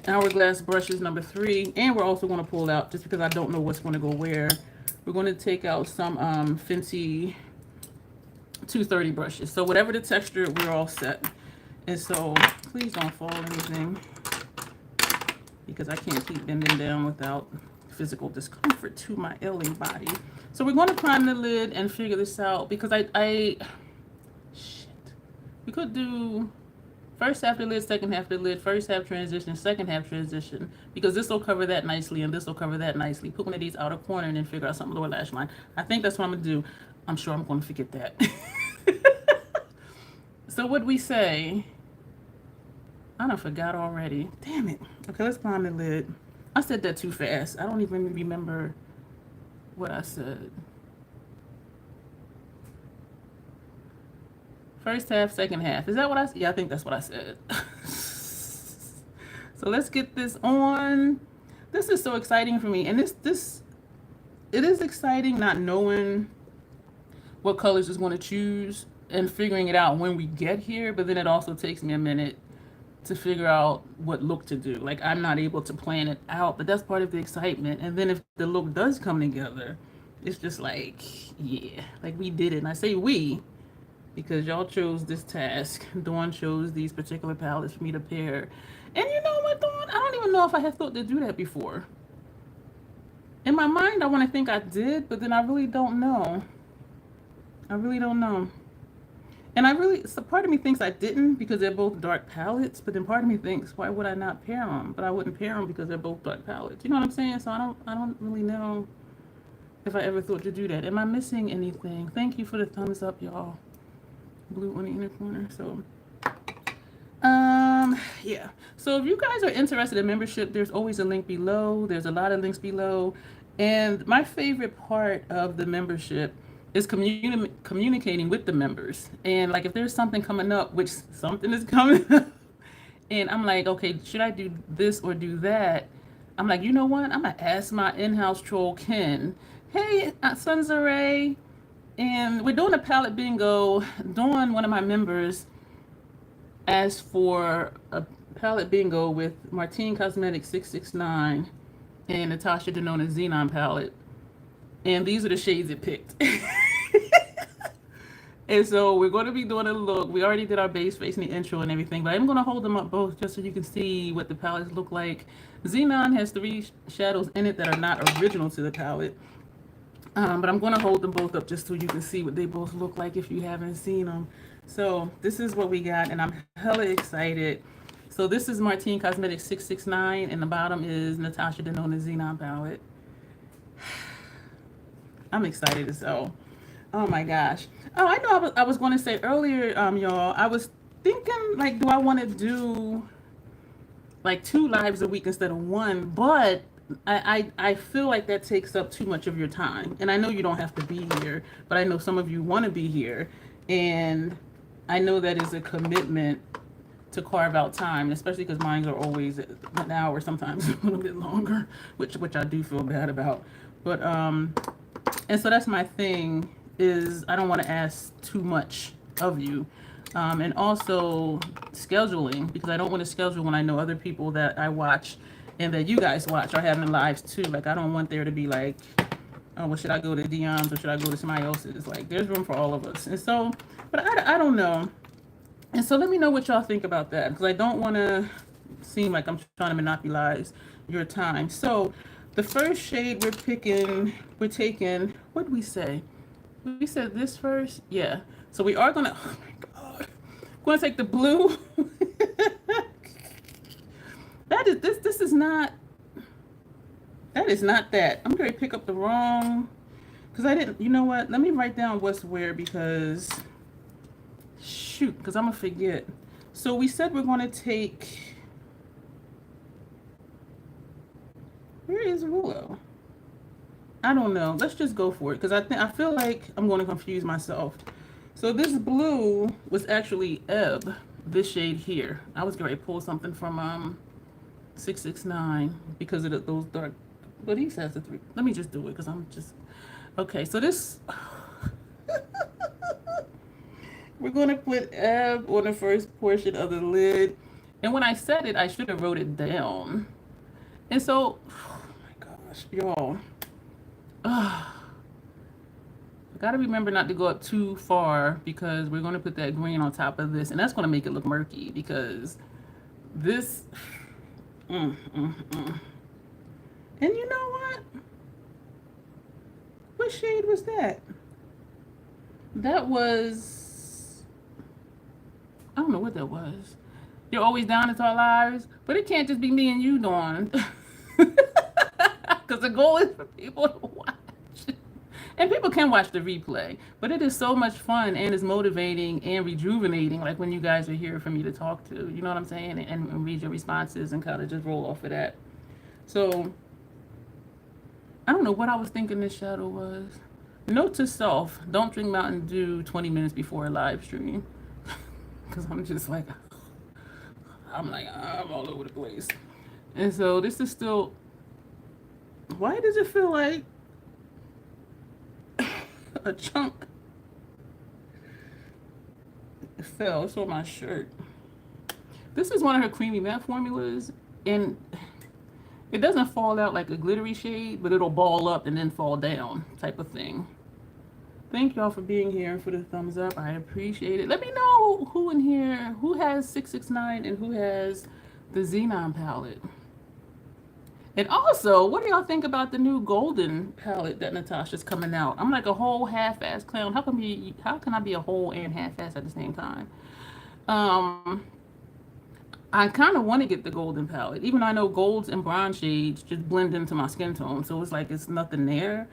Hourglass brushes number 3. And we're also going to pull out, just because I don't know what's going to go where, we're going to take out some Fenty 230 brushes. So whatever the texture, we're all set. And so please don't fall anything, because I can't keep bending down without physical discomfort to my ailing body. So we're going to prime the lid and figure this out, because we could do first half of the lid, second half of the lid, first half transition, second half transition, because this will cover that nicely and this will cover that nicely. Put one of these outer corner and then figure out something lower lash line. I think that's what I'm going to do. I'm sure I'm going to forget that. So what'd we say? I done forgot already. Damn it. Okay, let's prime the lid. I said that too fast. I don't even remember what I said. First half, second half. Is that what I said? Yeah, I think that's what I said. So let's get this on. This is so exciting for me. And it is exciting not knowing what colors is going to choose and figuring it out when we get here. But then it also takes me a minute to figure out what look to do. Like, I'm not able to plan it out, but that's part of the excitement. And then if the look does come together, it's just like, yeah, like we did it. And I say we, because y'all chose this task. Dawn chose these particular palettes for me to pair. And you know what, Dawn? I don't even know if I had thought to do that before. In my mind, I want to think I did, but then I really don't know. I really don't know. And so part of me thinks I didn't because they're both dark palettes, but then part of me thinks, why would I not pair them? But I wouldn't pair them because they're both dark palettes. You know what I'm saying? So I don't really know if I ever thought to do that. Am I missing anything? Thank you for the thumbs up, y'all. Blue on the inner corner. So, yeah. So if you guys are interested in membership, there's always a link below. There's a lot of links below. And my favorite part of the membership is communicating with the members. And like if there's something coming up, which something is coming up, and I'm like, okay, should I do this or do that? I'm like, you know what? I'm gonna ask my in-house troll Ken. Hey, Sons Array, and we're doing a palette bingo. Dawn, one of my members, asked for a palette bingo with Martine Cosmetics 669 and Natasha Denona Xenon palette. And these are the shades it picked. And so we're going to be doing a look. We already did our base face in the intro and everything, but I'm going to hold them up both just so you can see what the palettes look like. Xenon has 3 shadows in it that are not original to the palette. But I'm going to hold them both up just so you can see what they both look like if you haven't seen them. So this is what we got, and I'm hella excited. So this is Martine Cosmetics 669, and the bottom is Natasha Denona Xenon palette. I'm excited as hell. Oh my gosh. Oh, I know I was going to say earlier, y'all, I was thinking, like, do I want to do, like, 2 lives a week instead of 1? But I feel like that takes up too much of your time. And I know you don't have to be here, but I know some of you want to be here. And I know that is a commitment to carve out time, especially because mine are always an hour, sometimes a little bit longer, which I do feel bad about. But, and so that's my thing, is I don't want to ask too much of you. And also scheduling, because I don't want to schedule when I know other people that I watch and that you guys watch are having lives too. Like, I don't want there to be like, oh, well, should I go to Dion's or should I go to somebody else's? Like, there's room for all of us. And so, but I don't know. And so let me know what y'all think about that, because I don't want to seem like I'm trying to monopolize your time. So the first shade we're taking, what did we say? We said this first? Yeah. So we are going to, oh my God. We're going to take the blue. This is not, that is not that. I'm going to pick up the wrong, because I didn't, you know what? Let me write down what's where, because, shoot, because I'm going to forget. So we said we're going to take, where is Willow? I don't know. Let's just go for it, because I feel like I'm going to confuse myself. So this blue was actually Ebb, this shade here. I was going to pull something from 669 because of those dark, but he says the 3. Let me just do it because I'm just, okay, so this, we're going to put Ebb on the first portion of the lid. And when I said it, I should have wrote it down. And so, oh my gosh, y'all. I gotta remember not to go up too far, because we're going to put that green on top of this, and that's going to make it look murky, because this, and you know what shade was that? That was, I don't know what that was. You're always down into our lives, but it can't just be me and you, Dawn. Because the goal is for people to watch. And people can watch the replay, but it is so much fun and is motivating and rejuvenating, like when you guys are here for me to talk to, you know what I'm saying, and read your responses and kind of just roll off of that. So I don't know what I was thinking this shadow was. Note to self, don't drink Mountain Dew 20 minutes before a live stream, because I'm just like, I'm all over the place. And so this is still, why does it feel like a chunk fell? It's on my shirt. This is one of her creamy matte formulas, and it doesn't fall out like a glittery shade, but it'll ball up and then fall down type of thing. Thank y'all for being here and for the thumbs up. I appreciate it. Let me know who in here, who has 669 and who has the Xenon palette. And also, what do y'all think about the new golden palette that Natasha's coming out? I'm like a whole half-ass clown. How can I be a whole and half-ass at the same time? I kind of want to get the golden palette, even though I know golds and bronze shades just blend into my skin tone. So it's like it's nothing there.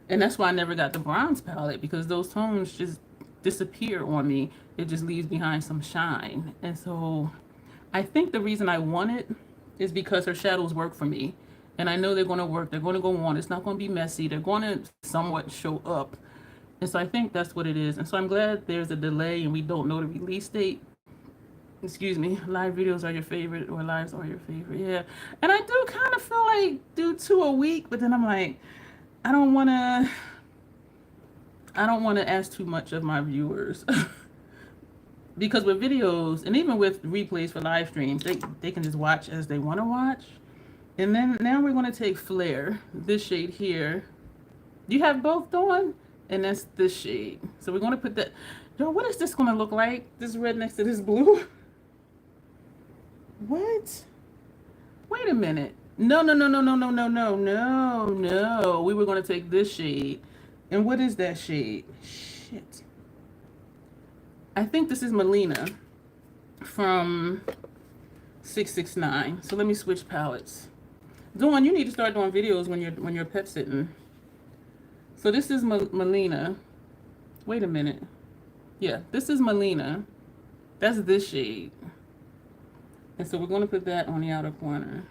And that's why I never got the bronze palette, because those tones just disappear on me. It just leaves behind some shine. And so I think the reason I want it is because her shadows work for me. And I know they're going to work. They're going to go on. It's not going to be messy. They're going to somewhat show up. And so I think that's what it is. And so I'm glad there's a delay and we don't know the release date. Excuse me. Live videos are your favorite, or lives are your favorite. Yeah. And I do kind of feel like do 2 a week, but then I'm like, I don't want to ask too much of my viewers. Because with videos, and even with replays for live streams, they can just watch as they want to watch. And then now we're going to take Flare, this shade here. You have both, Dawn? And that's this shade. So we're going to put that. Yo, what is this going to look like? This red next to this blue? What? Wait a minute. No, no, no, no, no, no, no, no, no, no. We were going to take this shade. And what is that shade? Shit. I think this is Melina from 669. So let me switch palettes. Dawn, you need to start doing videos when you're pet sitting. So this is Melina. Wait a minute. Yeah, this is Melina. That's this shade. And so we're going to put that on the outer corner.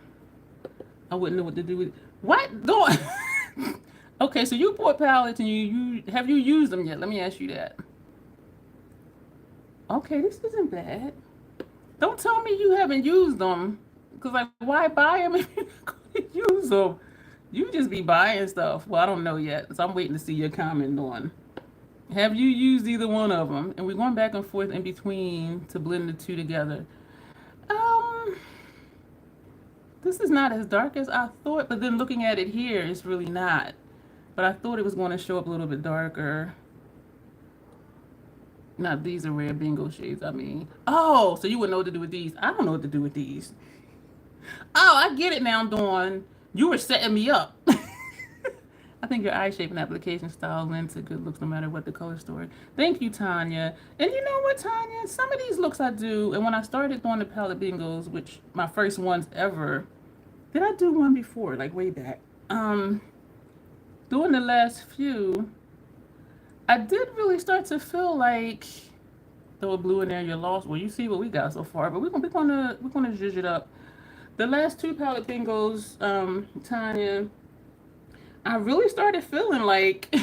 I wouldn't know what to do with what? Dawn. Okay, so you bought palettes and you have you used them yet? Let me ask you that. Okay, this isn't bad. Don't tell me you haven't used them. Because, like, why buy them if you're not going to use them? You just be buying stuff. Well, I don't know yet. So I'm waiting to see your comment on. Have you used either one of them? And we're going back and forth in between to blend the two together. This is not as dark as I thought. But then looking at it here, it's really not. But I thought it was going to show up a little bit darker. Not these are rare bingo shades, I mean. Oh, so you wouldn't know what to do with these. I don't know what to do with these. Oh, I get it now, Dawn. You were setting me up. I think your eye shape and application style lends to good looks no matter what the color story. Thank you, Tanya. And you know what, Tanya? Some of these looks I do, and when I started doing the palette bingos, which my first ones ever, did I do one before, like way back? Doing the last few, I did really start to feel like throw a blue in there, you're lost. Well, you see what we got so far, but we're gonna zhuzh it up. The last two palette bingos, Tanya, I really started feeling like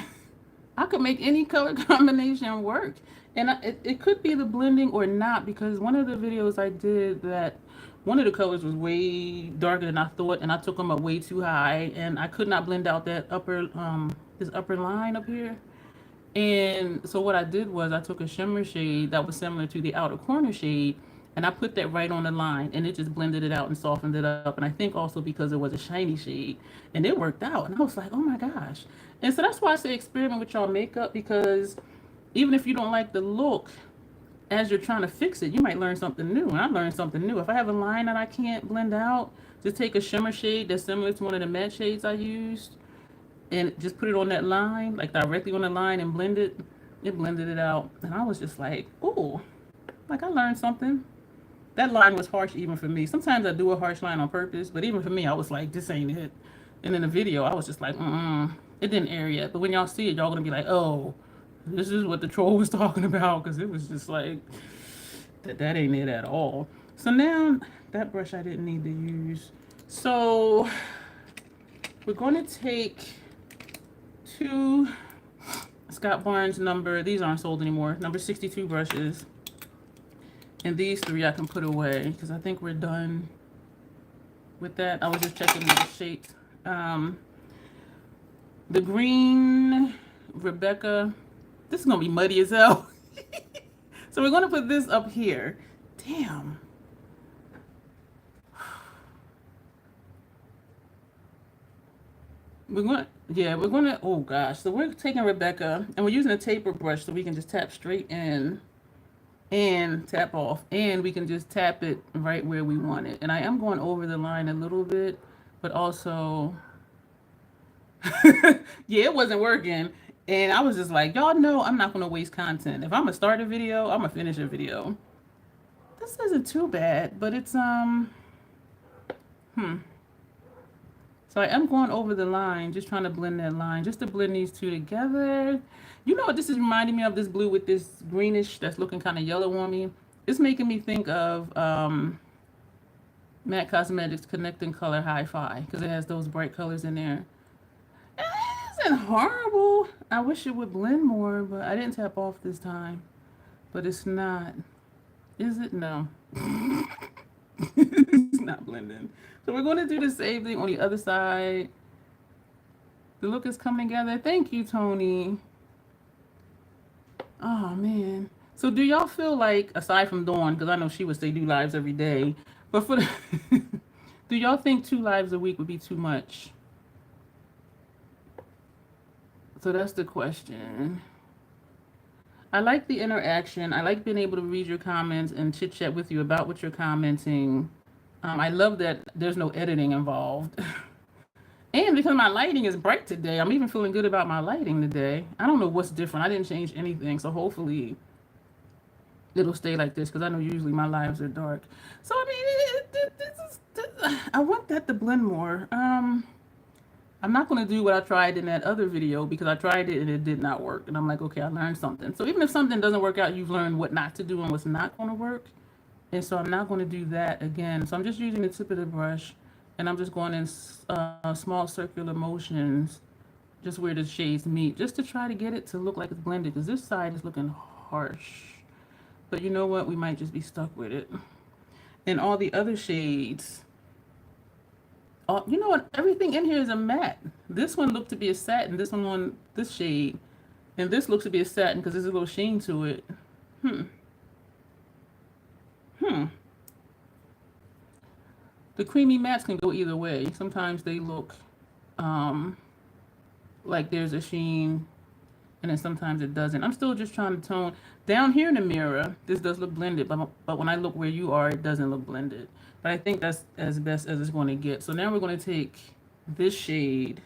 I could make any color combination work. And it could be the blending or not, because one of the videos I did that one of the colors was way darker than I thought, and I took them up way too high, and I could not blend out that upper this upper line up here. And so what I did was I took a shimmer shade that was similar to the outer corner shade, and I put that right on the line, and it just blended it out and softened it up. And I think also because it was a shiny shade, and it worked out. And I was like, oh my gosh. And so that's why I say experiment with y'all makeup, because even if you don't like the look, as you're trying to fix it, you might learn something new. And I learned something new. If I have a line that I can't blend out, just take a shimmer shade that's similar to one of the matte shades I used, and just put it on that line, like directly on the line, and blend it. It blended it out. And I was just like, oh, like I learned something. That line was harsh even for me. Sometimes I do a harsh line on purpose, but even for me, I was like, this ain't it. And in the video, I was just like, it didn't air yet. But when y'all see it, y'all gonna be like, oh, this is what the troll was talking about, because it was just like, that ain't it at all. So now, that brush I didn't need to use. So, we're going to take two Scott Barnes number, these aren't sold anymore, number 62 brushes. And these three I can put away, because I think we're done with that. I was just checking the shapes. The green Rebecca, this is going to be muddy as hell. So we're going to put this up here. Damn. We're going to, oh gosh. So we're taking Rebecca, and we're using a taper brush so we can just tap straight in and tap off, and we can just tap it right where we want it. And I am going over the line a little bit, but also, yeah, it wasn't working. And I was just like, y'all know I'm not going to waste content. If I'm going to start a video, I'm going to finish a video. This isn't too bad, but it's, So I am going over the line, just trying to blend that line, just to blend these two together. You know what this is reminding me of, this blue with this greenish that's looking kind of yellow on me? It's making me think of MAC Cosmetics Connecting Color Hi-Fi, because it has those bright colors in there. It isn't horrible. I wish it would blend more, but I didn't tap off this time. But it's not. Is it? No. It's not blending. So we're going to do the same thing on the other side. The look is coming together. Thank you, Tony. Oh, man. So do y'all feel like, aside from Dawn, because I know she would say do lives every day, but for the, do Do y'all think 2 lives a week would be too much? So that's the question. I like the interaction. I like being able to read your comments and chit chat with you about what you're commenting. I love that there's no editing involved. And because my lighting is bright today, I'm even feeling good about my lighting today. I don't know what's different. I didn't change anything. So hopefully it'll stay like this because I know usually my lives are dark. So I mean, I want that to blend more. I'm not going to do what I tried in that other video because I tried it and it did not work. And I'm like, okay, I learned something. So even if something doesn't work out, you've learned what not to do and what's not going to work. And so I'm not going to do that again. So I'm just using the tip of the brush and I'm just going in small circular motions just where the shades meet, just to try to get it to look like it's blended because this side is looking harsh. But you know what? We might just be stuck with it. And all the other shades, you know what? Everything in here is a matte. This one looked to be a satin. This one on this shade. And this looks to be a satin because there's a little sheen to it. The creamy mattes can go either way. Sometimes they look like there's a sheen and then sometimes it doesn't. I'm still just trying to tone. Down here in the mirror, this does look blended, but when I look where you are, it doesn't look blended. But I think that's as best as it's going to get. So now we're going to take this shade,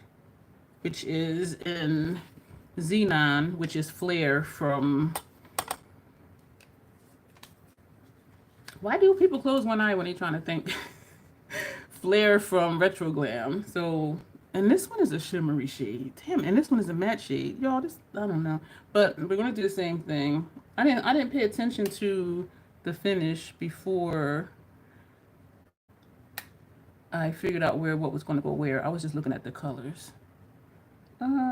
which is in Xenon, which is Flare from... Why do people close one eye when they're trying to think? Flare from Retro Glam. So... And this one is a shimmery shade. Damn, and this one is a matte shade. Y'all, this, I don't know. But we're going to do the same thing. I didn't pay attention to the finish before I figured out what was going to go where. I was just looking at the colors.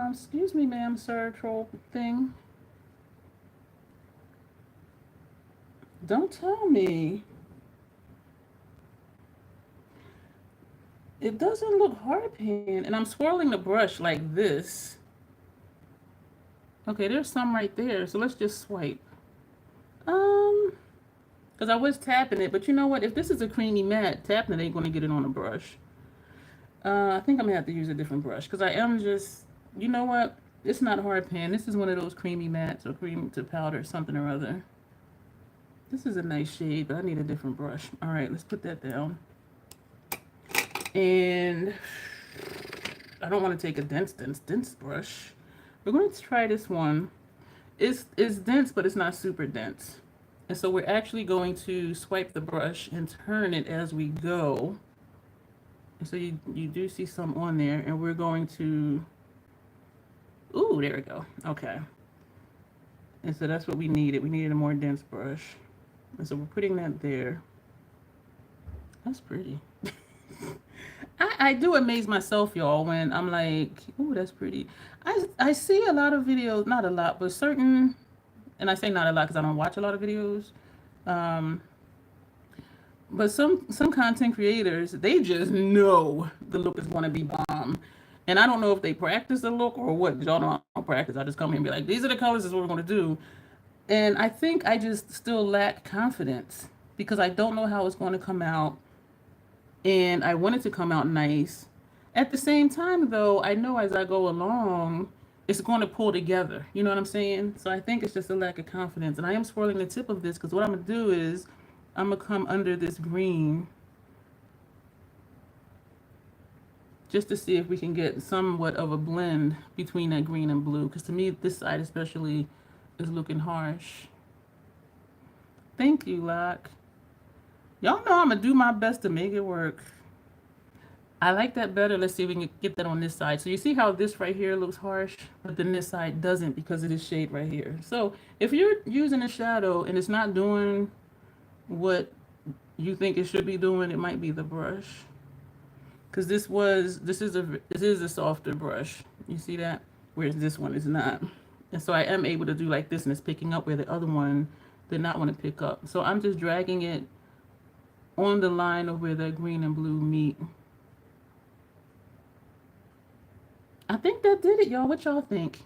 Excuse me, ma'am, sir, troll thing. Don't tell me. It doesn't look hard pan, and I'm swirling the brush like this. Okay, there's some right there, so let's just swipe. Because I was tapping it, but you know what? If this is a creamy matte, tapping it ain't going to get it on the brush. I think I'm going to have to use a different brush, because I am just, you know what? It's not hard pan. This is one of those creamy mattes or cream to powder, something or other. This is a nice shade, but I need a different brush. All right, let's put that down. And I don't want to take a dense brush. We're going to try this one. It's dense, but it's not super dense. And so we're actually going to swipe the brush and turn it as we go. And so you do see some on there, and we're going to... Ooh, there we go. Okay. And so that's what we needed. We needed a more dense brush. And so we're putting that there. That's pretty. I do amaze myself, y'all, when I'm like, ooh, that's pretty. I see a lot of videos, not a lot, but certain, and I say not a lot because I don't watch a lot of videos. But some content creators, they just know the look is going to be bomb. And I don't know if they practice the look or what. Y'all know I don't practice. I just come here and be like, these are the colors, this is what we're going to do. And I think I just still lack confidence because I don't know how it's going to come out. And I want it to come out nice. At the same time, though, I know as I go along, it's going to pull together. You know what I'm saying? So I think it's just a lack of confidence. And I am swirling the tip of this because what I'm going to do is I'm going to come under this green just to see if we can get somewhat of a blend between that green and blue. Because to me, this side especially is looking harsh. Thank you, Locke. Y'all know I'm going to do my best to make it work. I like that better. Let's see if we can get that on this side. So you see how this right here looks harsh, but then this side doesn't because of this shade right here. So if you're using a shadow and it's not doing what you think it should be doing, it might be the brush. Because this is a softer brush. You see that? Whereas this one is not. And so I am able to do like this and it's picking up where the other one did not want to pick up. So I'm just dragging it on the line of where that green and blue meet. I think that did it, y'all. What y'all think?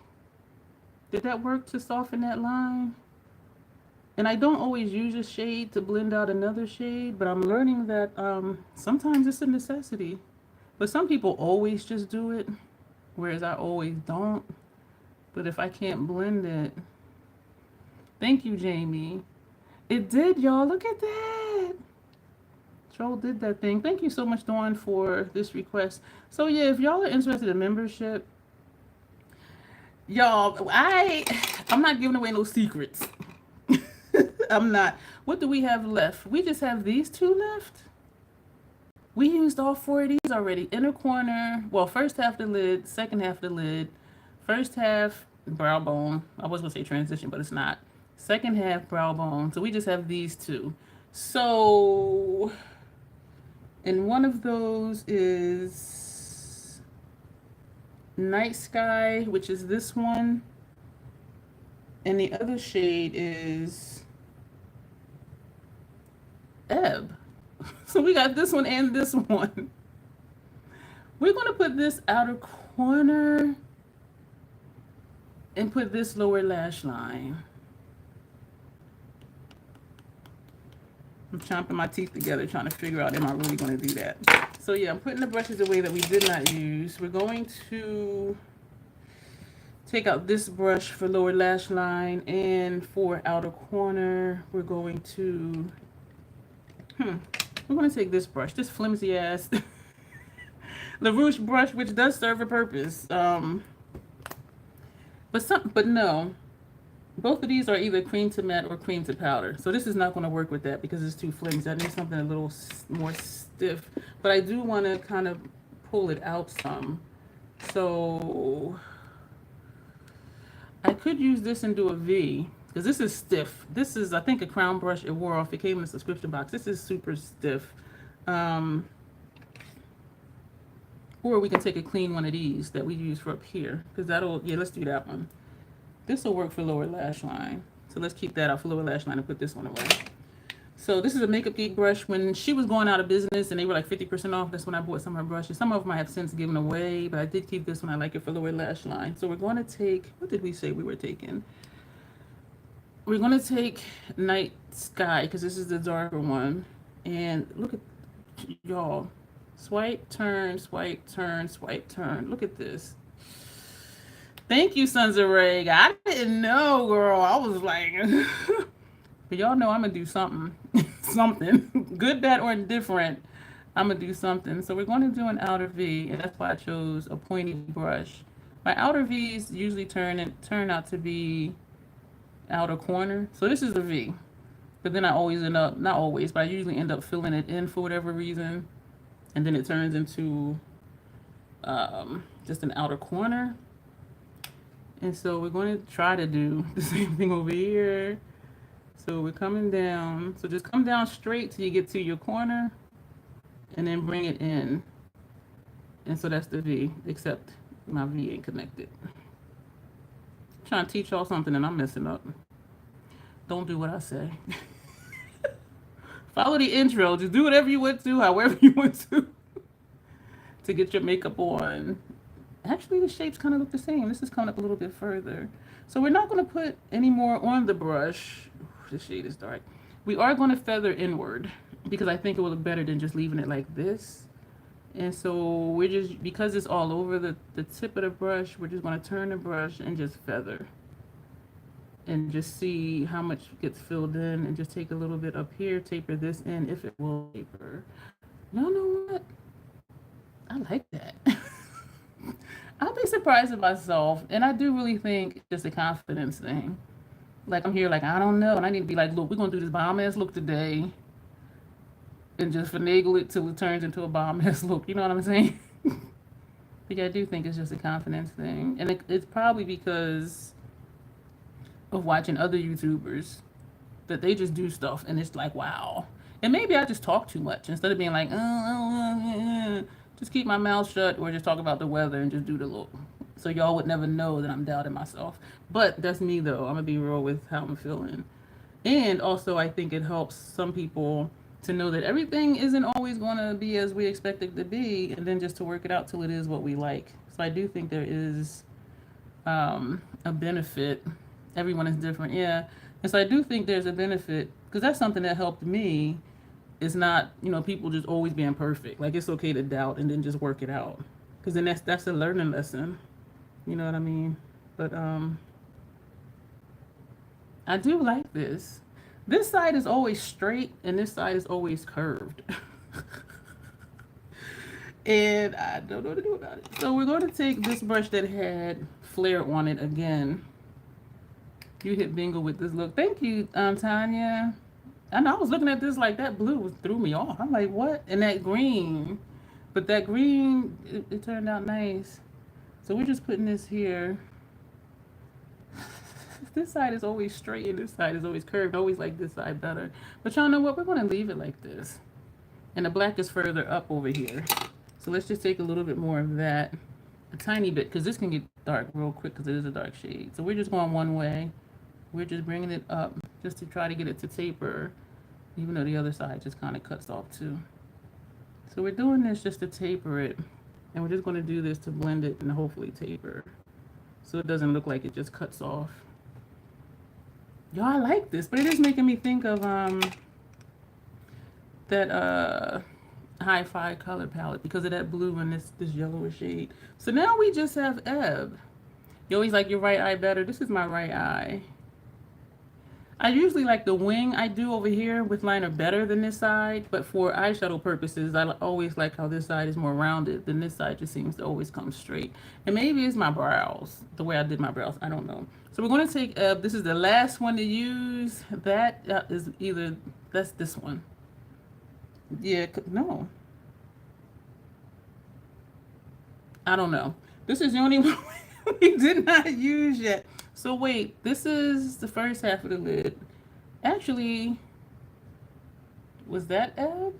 Did that work to soften that line? And I don't always use a shade to blend out another shade, but I'm learning that sometimes it's a necessity. But some people always just do it, whereas I always don't. But if I can't blend it, thank you, Jamie. It did, y'all. Look at that. Troll did that thing. Thank you so much, Dawn, for this request. So yeah, if y'all are interested in membership, y'all, I'm not giving away no secrets. I'm not. What do we have left? We just have these two left. We used all four of these already. Inner corner, well, first half the lid, second half the lid, first half brow bone. I was gonna say transition, but it's not. Second half brow bone. So we just have these two. So, and one of those is Night Sky, which is this one. And the other shade is Ebb. So we got this one and this one. We're going to put this outer corner and put this lower lash line. I'm chomping my teeth together trying to figure out, am I really going to do that? So yeah, I'm putting the brushes away that we did not use. We're going to take out this brush for lower lash line, and for outer corner, we're going to, we're going to take this brush, this flimsy ass LaRouche brush, which does serve a purpose. But no, both of these are either cream to matte or cream to powder. So this is not going to work with that because it's too flimsy. I need something a little more stiff, but I do want to kind of pull it out some. So I could use this and do a V, because this is stiff. This is, I think, a crown brush. It wore off. It came in the subscription box. This is super stiff. Or we can take a clean one of these that we use for up here, because that'll, yeah, let's do that one. This will work for lower lash line. So let's keep that out for lower lash line and put this one away. So this is a Makeup Geek brush. When she was going out of business and they were like 50% off, that's when I bought some of her brushes. Some of them I have since given away, but I did keep this one. I like it for lower lash line. So we're going to take, what did we say we were taking? We're going to take Night Sky, because this is the darker one. And look at, y'all, swipe, turn, swipe, turn, swipe, turn. Look at this. Thank you, Sons of Reg. I didn't know, girl. I was like... But y'all know I'm going to do something. Something. Good, bad, or indifferent. I'm going to do something. So we're going to do an outer V, and that's why I chose a pointy brush. My outer V's usually turn out to be outer corner. So this is the V. But then I always end up, not always, but I usually end up filling it in for whatever reason. And then it turns into just an outer corner. And so we're going to try to do the same thing over here. So we're coming down. So just come down straight till you get to your corner and then bring it in. And so that's the V, except my V ain't connected. I'm trying to teach y'all something and I'm messing up. Don't do what I say. Follow the intro. Just do whatever you want to, however you want to get your makeup on. Actually, the shapes kind of look the same. This is coming up a little bit further. So we're not going to put any more on the brush. The shade is dark. We are going to feather inward because I think it will look better than just leaving it like this. And so we're just, because it's all over the tip of the brush, we're just going to turn the brush and just feather. And just see how much gets filled in, and just take a little bit up here, taper this in if it will taper. Y'all know what? I like that. I'll be surprised at myself, and I do really think it's just a confidence thing. Like, I'm here like, I don't know, and I need to be like, look, we're going to do this bomb-ass look today, and just finagle it till it turns into a bomb-ass look, you know what I'm saying? But yeah, I do think it's just a confidence thing, and it's probably because of watching other YouTubers, that they just do stuff, and it's like, wow. And maybe I just talk too much, instead of being like, just keep my mouth shut, or just talk about the weather and just do the look. So y'all would never know that I'm doubting myself. But that's me, though. I'm going to be real with how I'm feeling. And also, I think it helps some people to know that everything isn't always going to be as we expect it to be, and then just to work it out till it is what we like. So I do think there is a benefit. Everyone is different. Yeah. And so I do think there's a benefit, because that's something that helped me, is not, people just always being perfect. Like, it's okay to doubt and then just work it out. Because then that's a learning lesson. You know what I mean? But I do like this. This side is always straight and this side is always curved. And I don't know what to do about it. So we're going to take this brush that had flare on it again. You hit bingo with this look. Thank you, Tanya. I know I was looking at this like that blue threw me off. I'm like, what? And that green. But that green, it turned out nice. So we're just putting this here. This side is always straight and this side is always curved. I always like this side better. But y'all know what? We're going to leave it like this. And the black is further up over here. So let's just take a little bit more of that. A tiny bit, because this can get dark real quick because it is a dark shade. So we're just going one way. We're just bringing it up just to try to get it to taper, even though the other side just kind of cuts off too. So we're doing this just to taper it. And we're just going to do this to blend it and hopefully taper, so it doesn't look like it just cuts off. Y'all, I like this, but it is making me think of that hi-fi color palette because of that blue and this yellowish shade. So now we just have Ebb. You always like your right eye better. This is my right eye. I usually like the wing I do over here with liner better than this side, but for eyeshadow purposes, I always like how this side is more rounded than this side just seems to always come straight. And maybe it's my brows, the way I did my brows, I don't know. So we're going to take, this is the last one to use. That is either, that's this one. Yeah, no. I don't know. This is the only one we did not use yet. So wait, this is the first half of the lid. Actually, was that Ebb?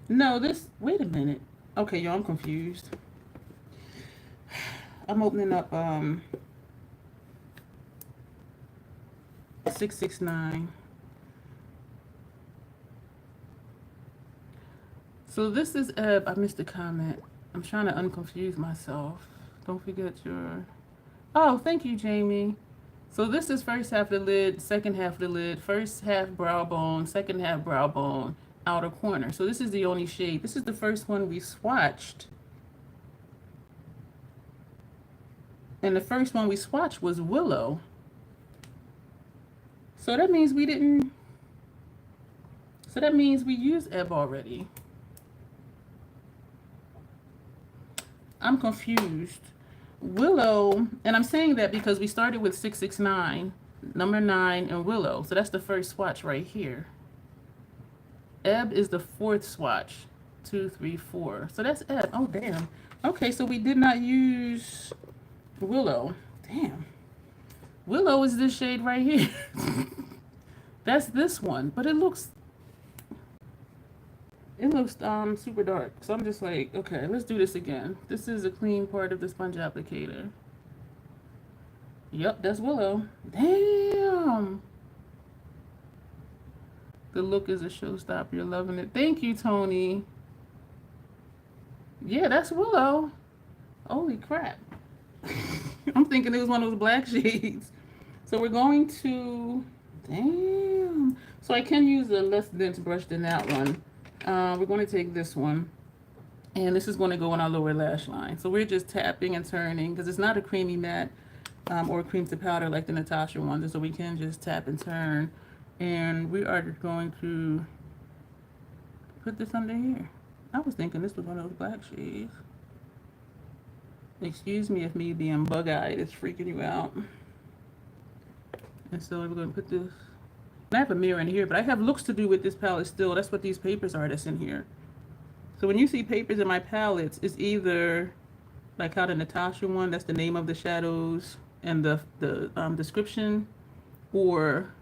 No, this, wait a minute. Okay, y'all, I'm confused. I'm opening up 669. So this is Ebb. I missed a comment. I'm trying to unconfuse myself. Don't forget your... Oh, thank you, Jamie. So this is first half of the lid, second half of the lid, first half brow bone, second half brow bone, outer corner. So this is the only shade. This is the first one we swatched. And the first one we swatched was Willow. So that means we didn't... So that means we used Ebb already. I'm confused. Willow, and I'm saying that because we started with 669, number 9, and Willow. So that's the first swatch right here. Ebb is the fourth swatch. 2, 3, 4. So that's Ebb. Oh, damn. Okay, so we did not use Willow. Damn. Willow is this shade right here. That's this one, but it looks super dark. So I'm just like, okay, let's do this again. This is a clean part of the sponge applicator. Yep, that's Willow. Damn. The look is a showstopper. You're loving it. Thank you, Tony. Yeah, that's Willow. Holy crap. I'm thinking it was one of those black shades. So we're going to, damn. So I can use a less dense brush than that one. We're going to take this one, and this is going to go on our lower lash line. So we're just tapping and turning because it's not a creamy matte or cream to powder like the Natasha one. So we can just tap and turn, and we are going to put this under here. I was thinking this was one of those black shades. Excuse me if me being bug-eyed is freaking you out. And so we're going to put this. I have a mirror in here, but I have looks to do with this palette still. That's what these papers are that's in here. So when you see papers in my palettes, it's either like how the Natasha one, that's the name of the shadows and the description, or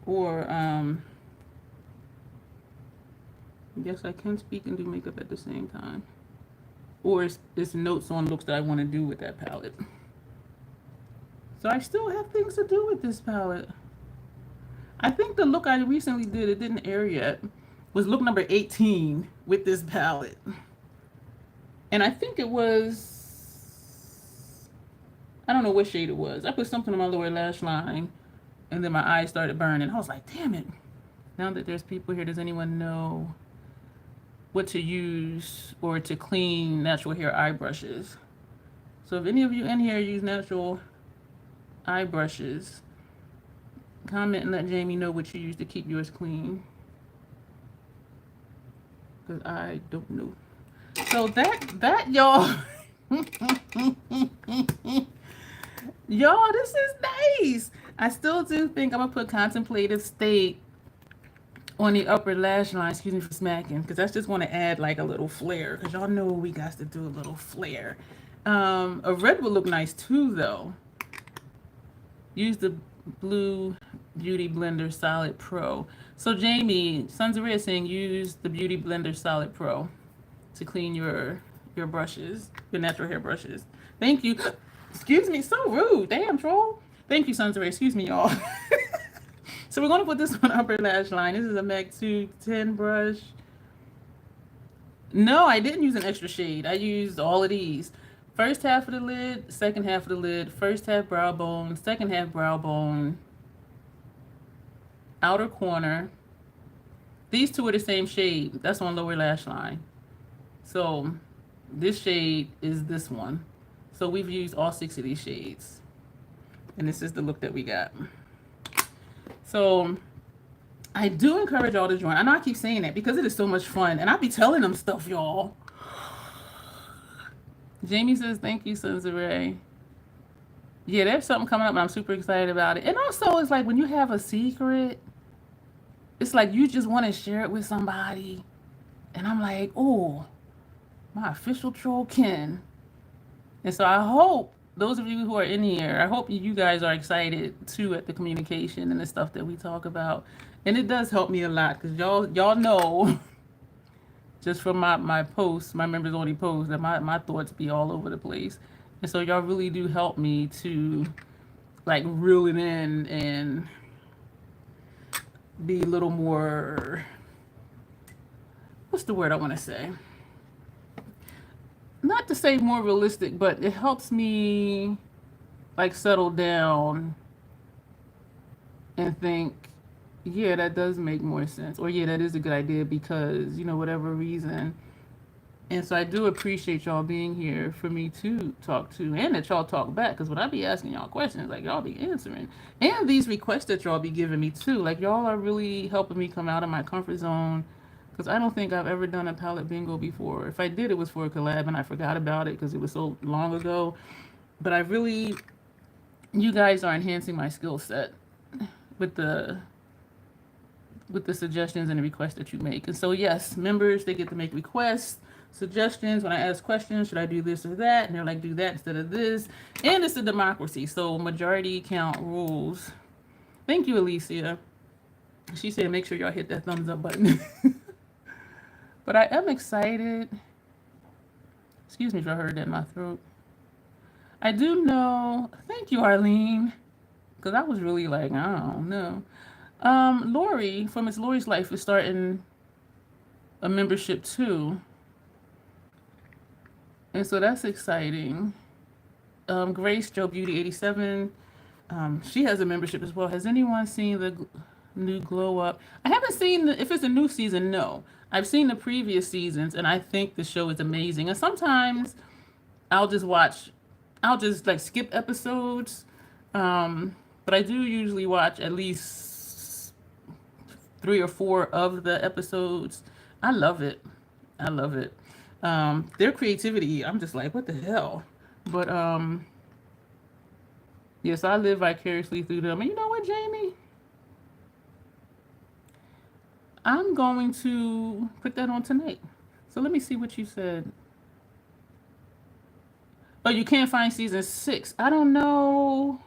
I guess I can speak and do makeup at the same time. Or it's notes on looks that I want to do with that palette. So I still have things to do with this palette. I think the look I recently did, it didn't air yet, was look number 18 with this palette. And I think it was, I don't know what shade it was. I put something on my lower lash line, and then my eyes started burning. I was like, damn it. Now that there's people here, does anyone know what to use or to clean natural hair eye brushes? So if any of you in here use natural eye brushes, comment and let Jamie know what you use to keep yours clean. Because I don't know. So that y'all, y'all, this is nice. I still do think I'm gonna put contemplative state on the upper lash line. Excuse me for smacking, because I just want to add like a little flare. Because y'all know we got to do a little flare. A red would look nice too, though. Use the Blue Beauty Blender Solid Pro. So Jamie, Sons of Red saying use the Beauty Blender Solid Pro to clean your brushes, your natural hair brushes. Thank you. Excuse me, so rude. Damn, troll. Thank you, Sons of Red. Excuse me, y'all. So we're going to put this on upper lash line. This is a MAC 210 brush. No, I didn't use an extra shade. I used all of these. First half of the lid, second half of the lid, first half brow bone, second half brow bone, outer corner. These two are the same shade. That's on lower lash line. So this shade is this one. So we've used all 6 of these shades. And this is the look that we got. So I do encourage y'all to join. I know I keep saying that because it is so much fun. And I be telling them stuff, y'all. Jamie says, thank you, Sons of Ray. Yeah, there's something coming up and I'm super excited about it. And also, it's like when you have a secret, it's like you just want to share it with somebody. And I'm like, oh, my official troll Ken. And so I hope those of you who are in here, I hope you guys are excited too at the communication and the stuff that we talk about. And it does help me a lot because y'all know just from my posts, my members only posts, that my thoughts be all over the place. And so y'all really do help me to like reel it in and be a little more, what's the word I want to say? Not to say more realistic, but it helps me like settle down and think, yeah, that does make more sense. Or yeah, that is a good idea because, you know, whatever reason. And so I do appreciate y'all being here for me to talk to and that y'all talk back. Because when I be asking y'all questions, like y'all be answering. And these requests that y'all be giving me too. Like y'all are really helping me come out of my comfort zone. Because I don't think I've ever done a palette bingo before. If I did, it was for a collab and I forgot about it because it was so long ago. But I really, you guys are enhancing my skill set with the suggestions and the requests that you make. And so yes, members, they get to make requests, suggestions. When I ask questions, should I do this or that? And they're like, do that instead of this. And it's a democracy, so majority count rules. Thank you, Alicia. She said make sure y'all hit that thumbs up button. But I am excited. Excuse me if I heard that in my throat. I do know, thank you, Arlene. Because I was really like, I don't know. Lori from It's Lori's Life is starting a membership too. And so that's exciting. Grace Joe Beauty 87, she has a membership as well. Has anyone seen the new Glow Up? I haven't seen if it's a new season, no. I've seen the previous seasons and I think the show is amazing. And sometimes I'll just like skip episodes. But I do usually watch at least 3 or 4 of the episodes. I love it. I love it. Their creativity, I'm just like, what the hell? But yes, I live vicariously through them. And you know what, Jamie? I'm going to put that on tonight. So let me see what you said. Oh, you can't find season 6. I don't know.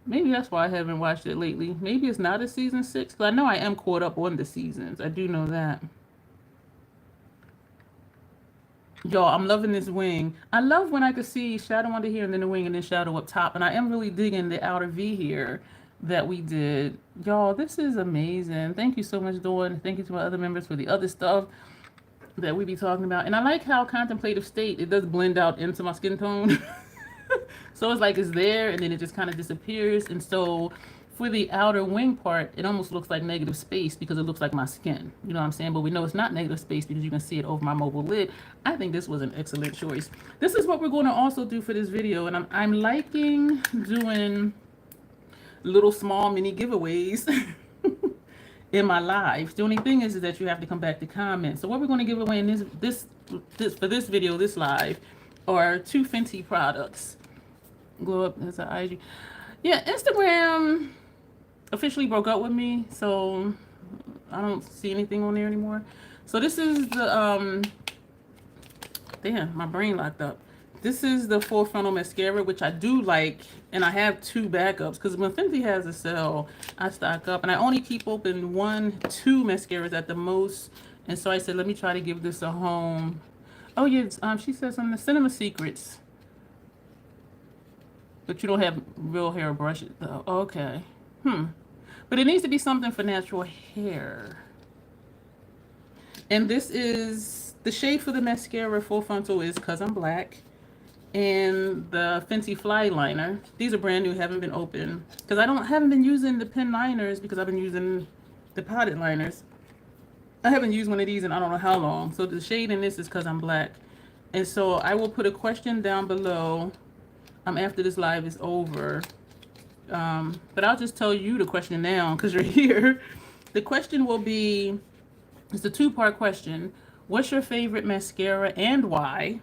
Maybe that's why I haven't watched it lately. Maybe it's not a season 6. Because I know I am caught up on the seasons. I do know that. Y'all, I'm loving this wing. I love when I could see shadow under here and then the wing and then shadow up top. And I am really digging the outer V here that we did. Y'all, this is amazing. Thank you so much, Dawn. Thank you to my other members for the other stuff. that we be talking about. And I like how contemplative state, it does blend out into my skin tone. So it's like it's there and then it just kind of disappears. And so for the outer wing part, it almost looks like negative space because it looks like my skin. You know what I'm saying? But we know it's not negative space because you can see it over my mobile lid. I think this was an excellent choice. This is what we're going to also do for this video. And I'm liking doing little small mini giveaways in my lives. The only thing is that you have to come back to comment. So what we're going to give away in this for this video, this live, are 2 Fenty products. Glow up as an IG. Yeah, Instagram officially broke up with me, so I don't see anything on there anymore. So this is the damn, my brain locked up. This is the full frontal mascara, which I do like, and I have 2 backups because when Fenty has a sale, I stock up, and I only keep open 1, 2 mascaras at the most. And so I said, let me try to give this a home. Oh yes, she says on the Cinema Secrets, but you don't have real hair brushes though. Okay, but it needs to be something for natural hair. And this is the shade for the mascara full frontal is Cause I'm Black. And the Fenty Fly Liner. These are brand new, haven't been open. Because I haven't been using the pen liners because I've been using the potted liners. I haven't used one of these in I don't know how long. So the shade in this is Cause I'm Black. And so I will put a question down below after this live is over. But I'll just tell you the question now because you're here. The question will be, it's a 2-part question. What's your favorite mascara and why?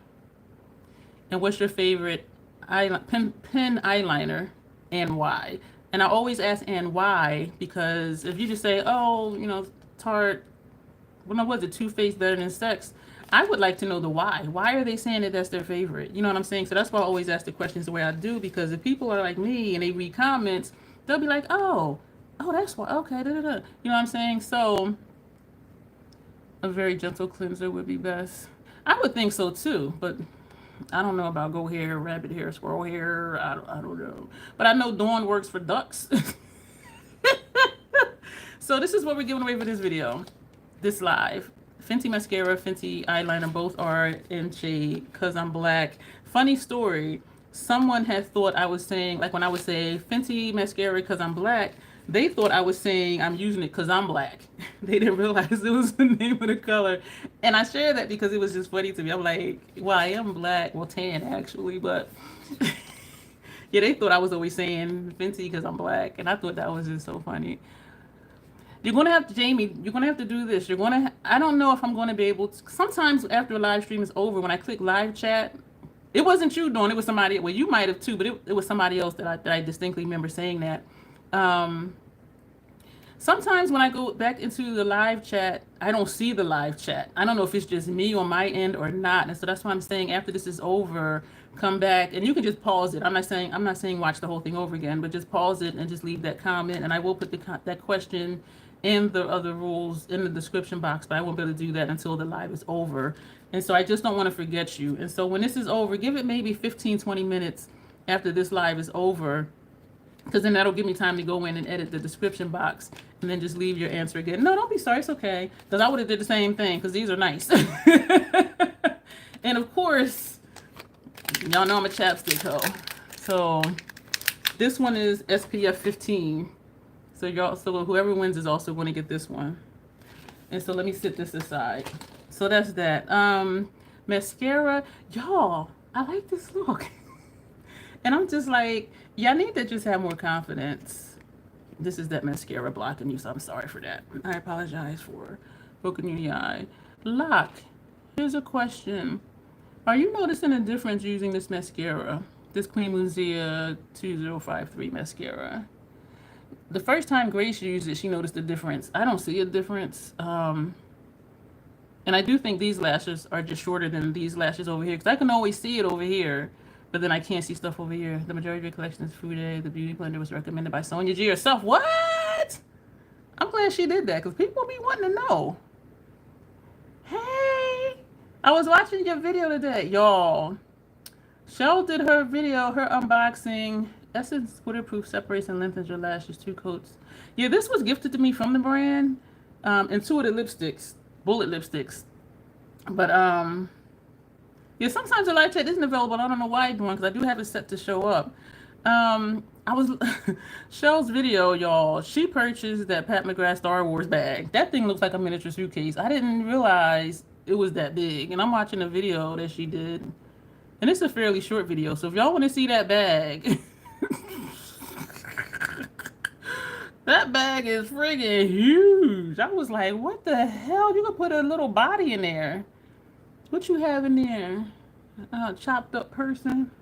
And what's your favorite pen eyeliner and why? And I always ask and why because if you just say, oh, you know, Tarte, well, no, was it Too Faced better than Sex? I would like to know the why. Why are they saying that that's their favorite? You know what I'm saying? So that's why I always ask the questions the way I do, because if people are like me and they read comments, they'll be like, oh, that's why, okay, da, da, da. You know what I'm saying? So a very gentle cleanser would be best. I would think so too, but I don't know about goat hair, rabbit hair, squirrel hair. I don't know. But I know Dawn works for ducks. So this is what we're giving away for this video. This live. Fenty mascara, Fenty eyeliner, both are in shade Cause I'm Black. Funny story. Someone had thought I was saying, like when I would say Fenty mascara Cause I'm Black, they thought I was saying I'm using it because I'm black. They didn't realize it was the name of the color. And I share that because it was just funny to me. I'm like, well, I am black. Well, tan actually, but yeah, they thought I was always saying Fenty because I'm black. And I thought that was just so funny. You're going to have to, Jamie, you're going to have to do this. You're going to, I don't know if I'm going to be able to, sometimes after a live stream is over, when I click live chat, it wasn't you, Dawn, it was somebody, well, you might have too, but it was somebody else that I distinctly remember saying that. Sometimes when I go back into the live chat, I don't see the live chat. I don't know if it's just me on my end or not. And so that's why I'm saying after this is over, come back and you can just pause it. I'm not saying watch the whole thing over again, but just pause it and just leave that comment. And I will put that question in the other rules in the description box, but I won't be able to do that until the live is over. And so I just don't want to forget you. And so when this is over, give it maybe 15, 20 minutes after this live is over, because then that'll give me time to go in and edit the description box and then just leave your answer again. No, don't be sorry. It's okay. Because I would have did the same thing because these are nice. And of course, y'all know I'm a chapstick hoe. So this one is SPF 15. So whoever wins is also going to get this one. And so let me set this aside. So that's that. Mascara. Y'all, I like this look. And I'm just like, y'all need to just have more confidence. This is that mascara blocking you, so I'm sorry for that. I apologize for poking you in the eye. Lock, here's a question. Are you noticing a difference using this mascara? This Queen Luzia 2053 mascara? The first time Grace used it, she noticed a difference. I don't see a difference. And I do think these lashes are just shorter than these lashes over here, because I can always see it over here, but then I can't see stuff over here. The majority of your collection is Fude. The Beauty Blender was recommended by Sonia G herself. What? I'm glad she did that, because people be wanting to know. Hey, I was watching your video today. Y'all, Shell did her video, her unboxing. Essence Waterproof separates and lengthens your lashes, 2 coats. Yeah, this was gifted to me from the brand. And 2 of the lipsticks, bullet lipsticks. But yeah, sometimes the light chat isn't available. I don't know why it's doing because I do have it set to show up. I was Shell's video, y'all. She purchased that Pat McGrath Star Wars bag. That thing looks like a miniature suitcase. I didn't realize it was that big. And I'm watching a video that she did, and it's a fairly short video. So if y'all want to see that bag, that bag is friggin' huge. I was like, what the hell? You could put a little body in there. What you have in there? Chopped up person.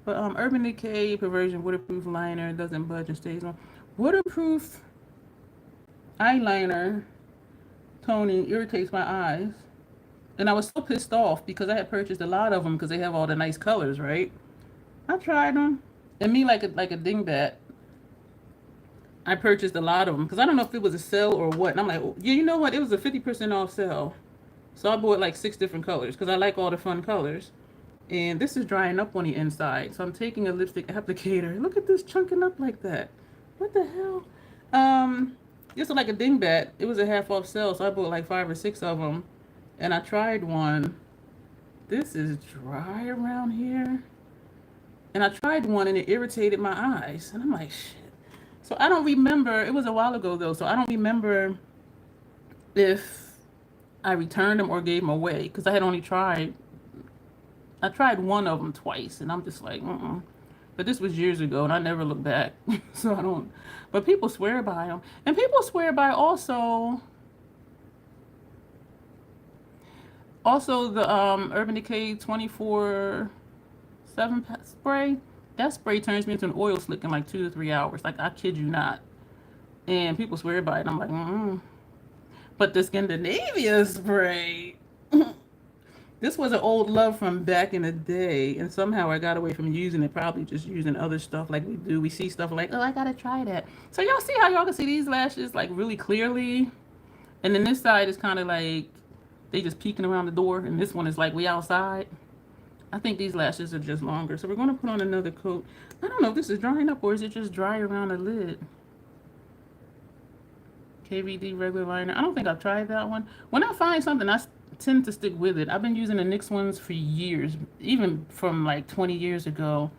But Urban Decay Perversion Waterproof Liner doesn't budge and stays on. Waterproof eyeliner toning irritates my eyes. And I was so pissed off because I had purchased a lot of them because they have all the nice colors, right? I tried them. And me like a dingbat, I purchased a lot of them because I don't know if it was a sale or what. And I'm like, yeah, you know what? It was a 50% off sale. So I bought like 6 different colors because I like all the fun colors. And this is drying up on the inside. So I'm taking a lipstick applicator. Look at this chunking up like that. What the hell? This is like a dingbat. It was a half off sale, so I bought like 5 or 6 of them. And I tried one. This is dry around here. And I tried one and it irritated my eyes. And I'm like, shit. So I don't remember. It was a while ago though, so I don't remember if I returned them or gave them away because I had only tried. I tried one of them twice, and I'm just like, But this was years ago, and I never looked back, so I don't. But people swear by them, and people swear by also the Urban Decay 24/7 spray. That spray turns me into an oil slick in like 2 to 3 hours. Like I kid you not. And people swear by it. And I'm like, But the Scandinavia spray. This was an old love from back in the day, and somehow I got away from using it, probably just using other stuff like we do. We see stuff like, oh, I gotta try that. So y'all see how y'all can see these lashes like really clearly? And then this side is kind of like, they just peeking around the door, and this one is like we outside. I think these lashes are just longer. So we're gonna put on another coat. I don't know if this is drying up or is it just dry around the lid. KVD regular liner. I don't think I've tried that one. When I find something, I tend to stick with it. I've been using the NYX ones for years, even from like 20 years ago,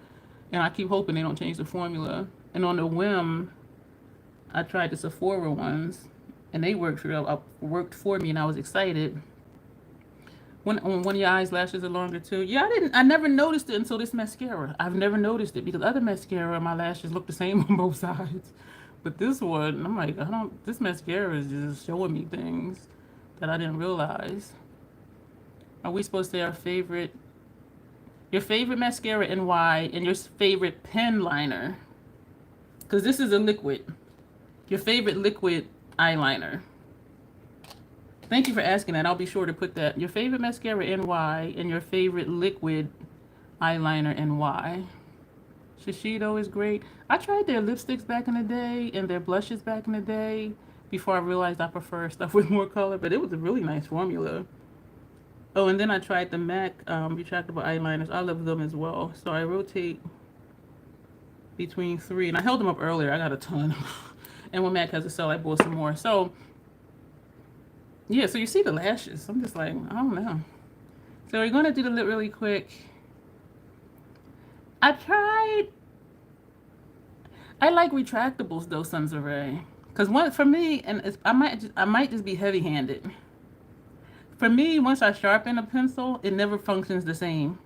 and I keep hoping they don't change the formula. And on the whim, I tried the Sephora ones, and they worked for me, and I was excited. When one of your eyes lashes are longer too. Yeah, I never noticed it until this mascara. I've never noticed it because other mascara, my lashes look the same on both sides. But this one, I'm like, this mascara is just showing me things that I didn't realize. Are we supposed to say your favorite mascara and why, and your favorite pen liner? Because this is a liquid. Your favorite liquid eyeliner. Thank you for asking that. I'll be sure to put that. Your favorite mascara and why, and your favorite liquid eyeliner and why. Shiseido is great. I tried their lipsticks back in the day and their blushes back in the day before I realized I prefer stuff with more color, but it was a really nice formula. Oh, and then I tried the MAC retractable eyeliners. I love them as well. So I rotate between 3, and I held them up earlier. I got a ton. And when MAC has a sale, I bought some more. So, yeah, so you see the lashes. I'm just like, I don't know. So we're going to do the lip really quick. I like retractables though, Sons of Ray. Because one for me, and I might just be heavy-handed. For me, once I sharpen a pencil, it never functions the same.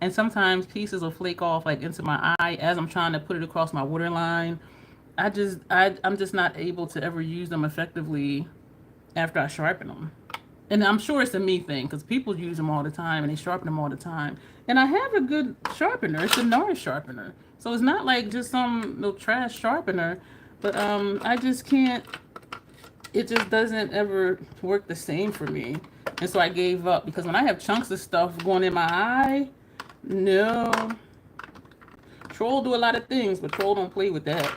And sometimes pieces will flake off like into my eye as I'm trying to put it across my waterline. I'm just not able to ever use them effectively after I sharpen them. And I'm sure it's a me thing because people use them all the time and they sharpen them all the time. And I have a good sharpener. It's a NARS sharpener. So it's not like just some little trash sharpener. But I just can't. It just doesn't ever work the same for me. And so I gave up because when I have chunks of stuff going in my eye, no. Troll do a lot of things, but Troll don't play with that.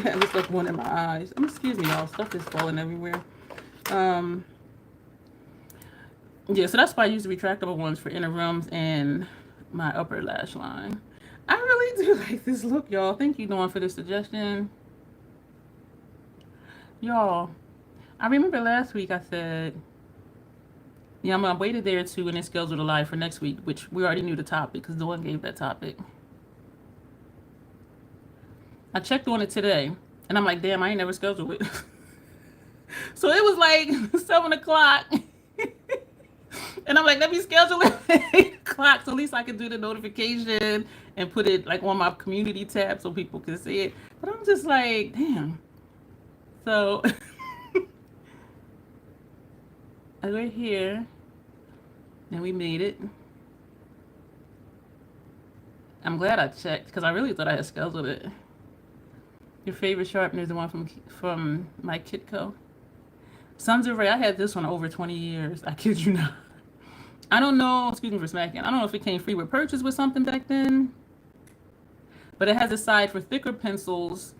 And it's like one in my eyes. Excuse me, y'all. Stuff is falling everywhere. Yeah, so that's why I use the retractable ones for inner rooms and my upper lash line. I really do like this look, y'all. Thank you, Dawn, for the suggestion. Y'all, I remember last week I said Yeah, I'm gonna wait a day or two and then schedule a live for next week, which we already knew the topic because no one gave that topic. I checked on it today, and I'm like, damn, I ain't never scheduled it. So it was like 7 o'clock, and I'm like, let me schedule it at 8 o'clock, so at least I can do the notification and put it like on my community tab so people can see it. But I'm just like, damn. So we're here, and we made it. I'm glad I checked because I really thought I had scheduled it. Your favorite sharpener is the one from my Kitco. Sons of Ray. I had this one over 20 years. I kid you not. I don't know. Excuse me for smacking. I don't know if it came free with purchase with something back then, but it has a side for thicker pencils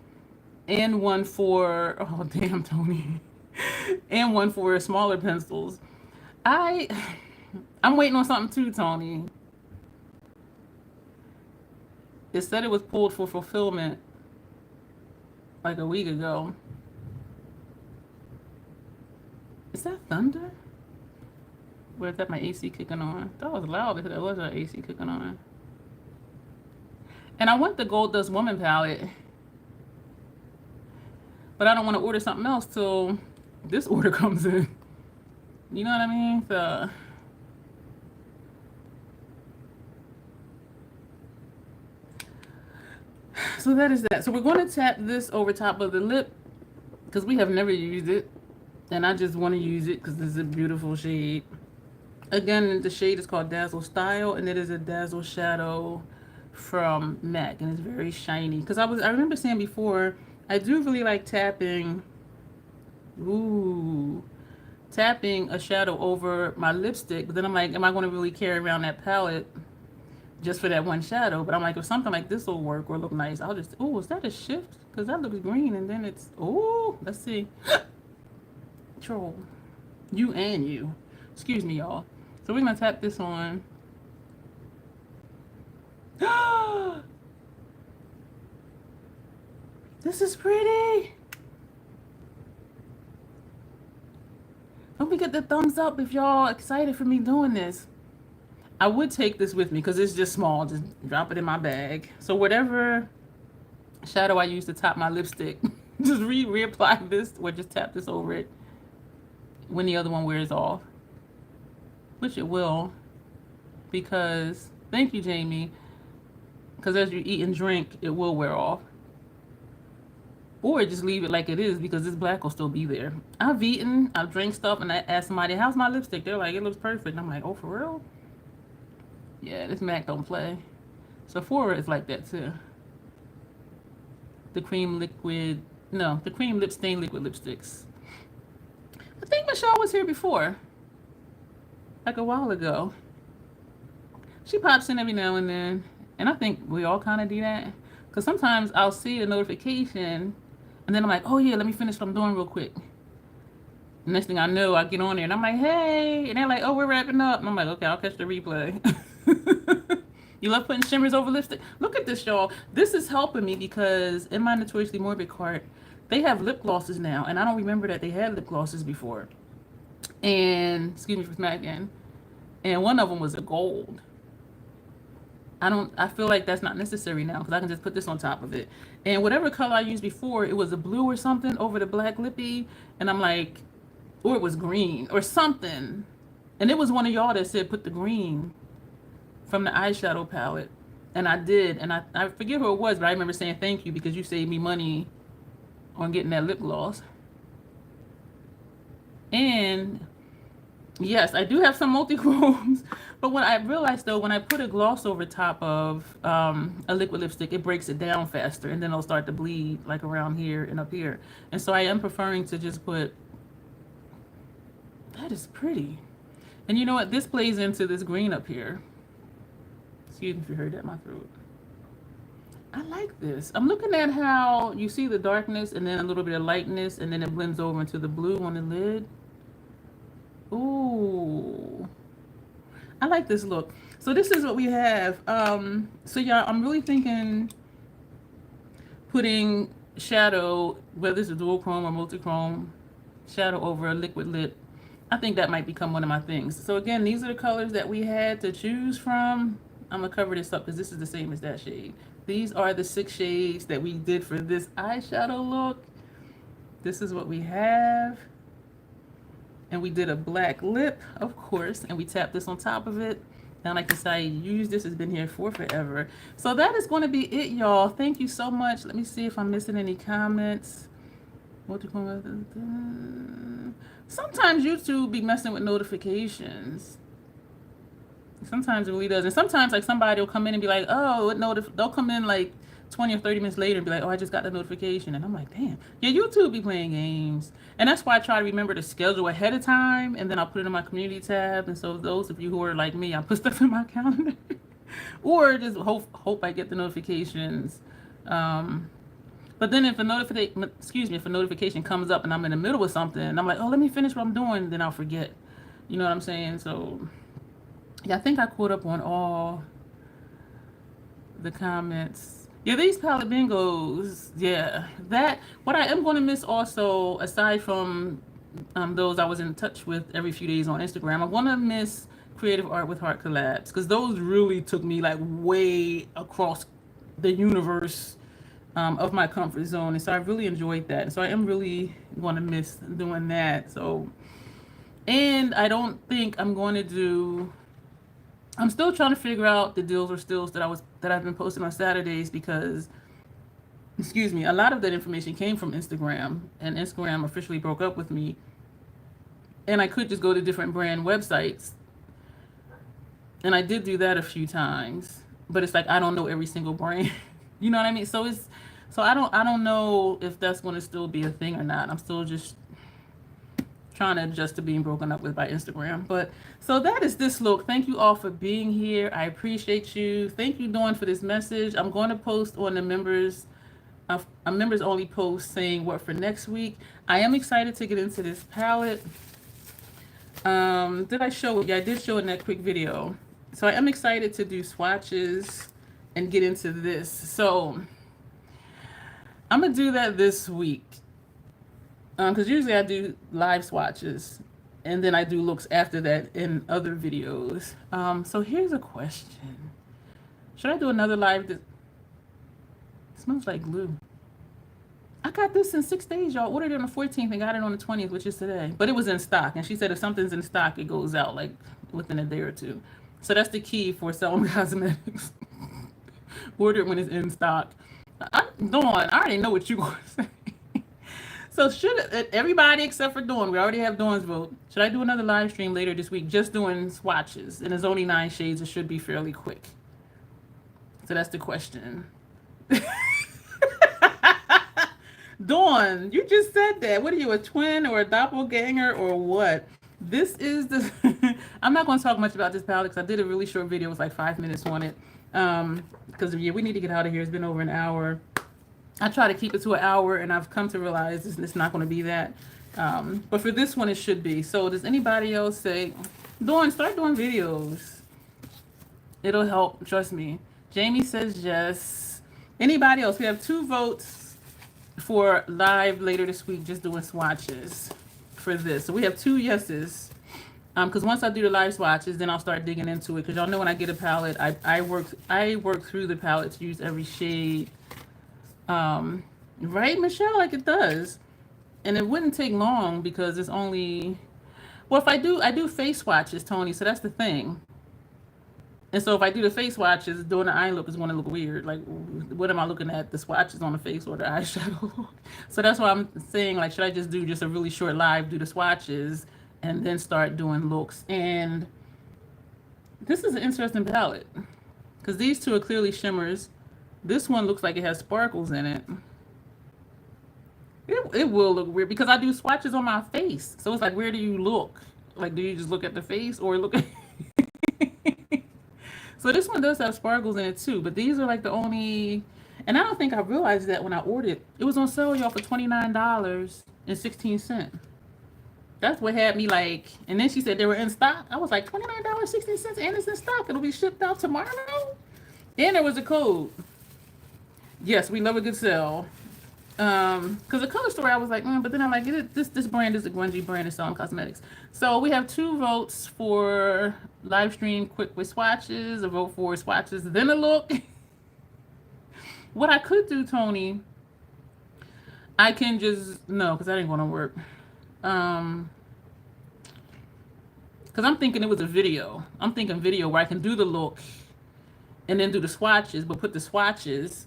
and one for oh damn Tony, and one for smaller pencils. I'm waiting on something too, Tony. It said it was pulled for fulfillment like a week ago. Is that thunder? Where's that my AC kicking on? That was loud because there was our AC kicking on. And I want the Gold Dust Woman palette, but I don't want to order something else till this order comes in. You know what I mean? So that is that. So we're going to tap this over top of the lip because we have never used it. And I just want to use it because this is a beautiful shade. Again, the shade is called Dazzle Style, and it is a Dazzle Shadow from MAC, and it's very shiny. Because I remember saying before, I do really like tapping a shadow over my lipstick. But then I'm like, am I going to really carry around that palette just for that one shadow? But I'm like, if something like this will work or look nice, I'll just, is that a shift? Because that looks green, and then it's, let's see. Troll. You and you. Excuse me, y'all. So we're going to tap this on. This is pretty. Don't forget the thumbs up if y'all excited for me doing this. I would take this with me because it's just small. Just drop it in my bag. So whatever shadow I use to top my lipstick, just reapply this or just tap this over it when the other one wears off. Which it will, because, thank you, Jamie, because as you eat and drink, it will wear off. Or just leave it like it is, because this black will still be there. I've eaten, I've drank stuff, and I asked somebody, how's my lipstick? They're like, it looks perfect. And I'm like, oh, for real? Yeah, this MAC don't play. Sephora is like that, too. The cream lip stain liquid lipsticks. I think Michelle was here before. Like a while ago. She pops in every now and then. And I think we all kind of do that. Because sometimes I'll see a notification. And then I'm like, oh yeah, let me finish what I'm doing real quick. The next thing I know, I get on there and I'm like, hey. And they're like, oh, we're wrapping up. And I'm like, okay, I'll catch the replay. You love putting shimmers over lipstick? Look at this, y'all. This is helping me because in my Notoriously Morbid cart, they have lip glosses now. And I don't remember that they had lip glosses before. And excuse me for smacking, and one of them was a gold. I feel like that's not necessary now because I can just put this on top of it. And whatever color I used before, it was a blue or something over the black lippy, and I'm like, or it was green or something. And it was one of y'all that said put the green from the eyeshadow palette, and I did. And I forget who it was, but I remember saying thank you because you saved me money on getting that lip gloss. And yes, I do have some multi-chromes, but what I realized though, when I put a gloss over top of a liquid lipstick, it breaks it down faster, and then it'll start to bleed like around here and up here. And so I am preferring to just put, that is pretty. And you know what? This plays into this green up here. Excuse me if you heard that in my throat. I like this. I'm looking at how you see the darkness and then a little bit of lightness, and then it blends over into the blue on the lid. Ooh, I like this look. So this is what we have. So y'all, I'm really thinking putting shadow, whether it's a dual chrome or multi-chrome, shadow over a liquid lip I think that might become one of my things. So again, these are the colors that we had to choose from. I'm gonna cover this up because this is the same as that shade. These are the 6 shades that we did for this eyeshadow look. This is what we have. And we did a black lip, of course, and we tapped this on top of it. And like I said, I use this, has been here for forever. So that is going to be it, y'all. Thank you so much. Let me see if I'm missing any comments. What do you call it? Sometimes YouTube be messing with notifications. Sometimes it really does. And sometimes like somebody will come in and be like, oh, they'll come in like 20 or 30 minutes later and be like, oh, I just got the notification. And I'm like, damn, yeah, YouTube be playing games. And that's why I try to remember to schedule ahead of time. And then I'll put it in my community tab. And so those of you who are like me, I put stuff in my calendar. Or just hope I get the notifications. But then if a notification comes up and I'm in the middle of something, and I'm like, oh, let me finish what I'm doing, then I'll forget. You know what I'm saying? So yeah, I think I caught up on all the comments. Yeah, these palette bingos. Yeah, what I am going to miss also, aside from those I was in touch with every few days on Instagram, I want to miss Creative Art with Heart collabs, because those really took me like way across the universe of my comfort zone, and so I really enjoyed that. And so I am really going to miss doing that. So, and I don't think I'm going to do. I'm still trying to figure out the deals or stills that I've been posting on Saturdays, because, a lot of that information came from Instagram, and Instagram officially broke up with me. And I could just go to different brand websites, and I did do that a few times, but it's like I don't know every single brand. You know what I mean? So I don't know if that's going to still be a thing or not. I'm still just trying to adjust to being broken up with by Instagram. But so that is this look. Thank you all for being here. I appreciate you. Thank you, Dawn, for this message. I'm going to post on the members only post saying what for next week. I am excited to get into this palette. Did I show it? Yeah, I did show it in that quick video. So I am excited to do swatches and get into this. So I'm gonna do that this week. Because usually I do live swatches and then I do looks after that in other videos. So here's a question. Should I do another live? It smells like glue. I got this in 6 days, y'all. Ordered it on the 14th and got it on the 20th, which is today. But it was in stock. And she said if something's in stock, it goes out like within a day or two. So that's the key for selling cosmetics. Order it when it's in stock. Dawn, I already know what you're going to say. So should everybody except for Dawn, we already have Dawn's vote. Should I do another live stream later this week just doing swatches? And there's only 9 shades. It should be fairly quick. So that's the question. Dawn, you just said that. What are you, a twin or a doppelganger or what? This is the... I'm not going to talk much about this palette because I did a really short video. It was like 5 minutes on it. Because yeah, we need to get out of here. It's been over an hour. I try to keep it to an hour, and I've come to realize it's not going to be that. But for this one, it should be. So does anybody else say, Dawn, start doing videos? It'll help, trust me. Jamie says yes. Anybody else? We have 2 votes for live later this week, just doing swatches for this. So we have 2 yeses. Because once I do the live swatches, then I'll start digging into it. Because y'all know when I get a palette, I work through the palette to use every shade. Right, Michelle? Like it does. And it wouldn't take long because it's only... Well, if I do face swatches, Tony, so that's the thing. And so if I do the face swatches, doing the eye look is going to look weird. Like, what am I looking at? The swatches on the face or the eyeshadow? So that's why I'm saying, like, should I just do just a really short live, do the swatches, and then start doing looks? And this is an interesting palette because these 2 are clearly shimmers. This one looks like it has sparkles in it. It will look weird because I do swatches on my face. So it's like, where do you look? Like, do you just look at the face or look at... So this one does have sparkles in it too, but these are like the only... And I don't think I realized that when I ordered it. It was on sale, y'all, for $29.16. That's what had me like... And then she said they were in stock. I was like, $29.16 and it's in stock. It'll be shipped out tomorrow. And there was a code. Yes, we love a good sale. Because the color story, I was like, but then I'm like, this brand is a grungy brand and selling cosmetics. So we have 2 votes for live stream quick with swatches, a vote for swatches, then a look. What I could do, Tony, I can just, no, because that ain't going to work. Because I'm thinking it was a video. I'm thinking video where I can do the look and then do the swatches, but put the swatches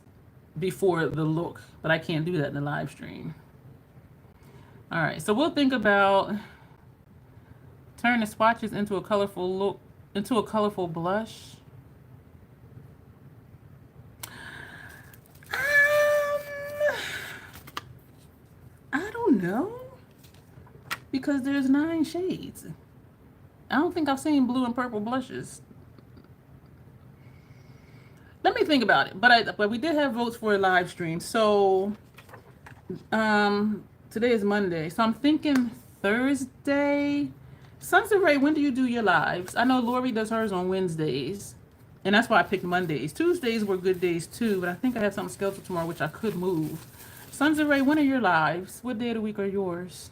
before the look. But I can't do that in the live stream. All right, so we'll think about turn the swatches into a colorful look, into a colorful blush. I don't know, because there's 9 shades. I don't think I've seen blue and purple blushes. Let me think about it. But we did have votes for a live stream. So today is Monday. So I'm thinking Thursday. Sons of Ray, when do you do your lives? I know Lori does hers on Wednesdays. And that's why I picked Mondays. Tuesdays were good days too, but I think I have something scheduled tomorrow which I could move. Sons of Ray, when are your lives? What day of the week are yours?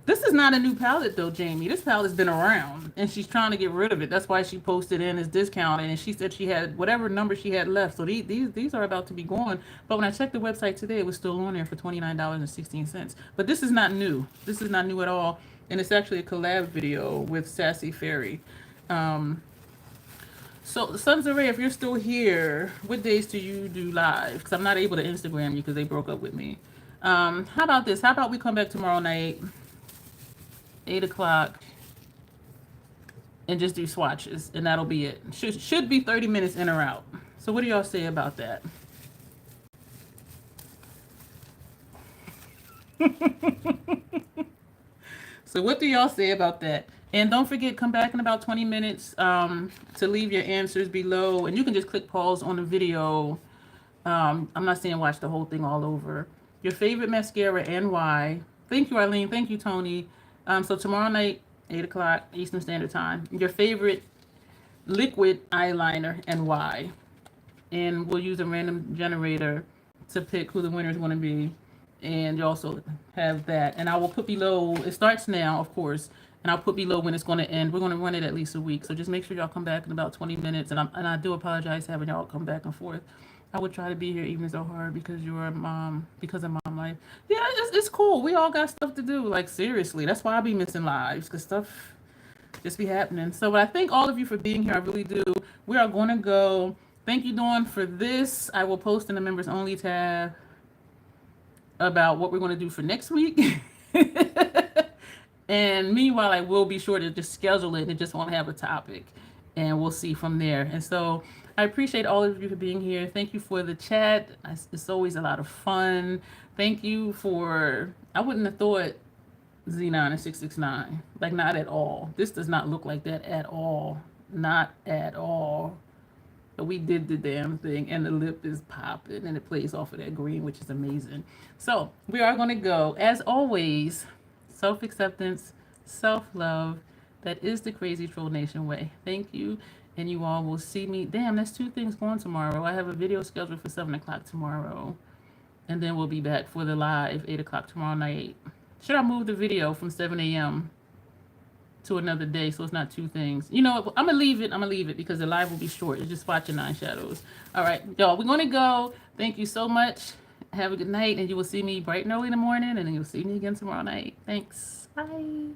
This is not a new palette though, Jamie. This palette's been around and she's trying to get rid of it. That's why she posted in as discounted, and she said she had whatever number she had left. So these are about to be gone. But when I checked the website today, it was still on there for $29.16. But this is not new. This is not new at all. And it's actually a collab video with Sassy Fairy. So Sons of Ray, if you're still here, what days do you do live? Because I'm not able to Instagram you because they broke up with me. How about this? How about we come back tomorrow night, 8 o'clock, and just do swatches, and that'll be it. Should be 30 minutes in or out. So what do y'all say about that? So what do y'all say about that? And don't forget, come back in about 20 minutes to leave your answers below, and you can just click pause on the video. I'm not saying watch the whole thing all over. Your favorite mascara and why. Thank you, Arlene. Thank you, Tony. So tomorrow night, 8 o'clock Eastern Standard Time. Your favorite liquid eyeliner and why. And we'll use a random generator to pick who the winner is going to be. And you also have that. And I will put below, it starts now, of course, and I'll put below when it's going to end. We're going to run it at least a week. So just make sure y'all come back in about 20 minutes. And I do apologize having y'all come back and forth. I would try to be here even so hard because you're a mom, because of mom life. Yeah, it's cool. We all got stuff to do. Like, seriously. That's why I be missing lives, because stuff just be happening. So I thank all of you for being here. I really do. We are going to go. Thank you, Dawn, for this. I will post in the members only tab about what we're going to do for next week. And meanwhile, I will be sure to just schedule it and just won't have a topic. And we'll see from there. And so I appreciate all of you for being here. Thank you for the chat. It's always a lot of fun. Thank you for, I wouldn't have thought Xenon and 669. Like, not at all. This does not look like that at all. Not at all. But we did the damn thing, and the lip is popping, and it plays off of that green, which is amazing. So we are going to go, as always, self-acceptance, self-love. That is the Crazy Troll Nation way. Thank you. And you all will see me. Damn, that's 2 things going tomorrow. I have a video scheduled for 7 o'clock tomorrow. And then we'll be back for the live 8 o'clock tomorrow night. Should I move the video from 7 a.m. to another day so it's not 2 things? You know what? I'm going to leave it. I'm going to leave it because the live will be short. It's just watching 9 shadows. All right, y'all, we're going to go. Thank you so much. Have a good night. And you will see me bright and early in the morning. And then you'll see me again tomorrow night. Thanks. Bye.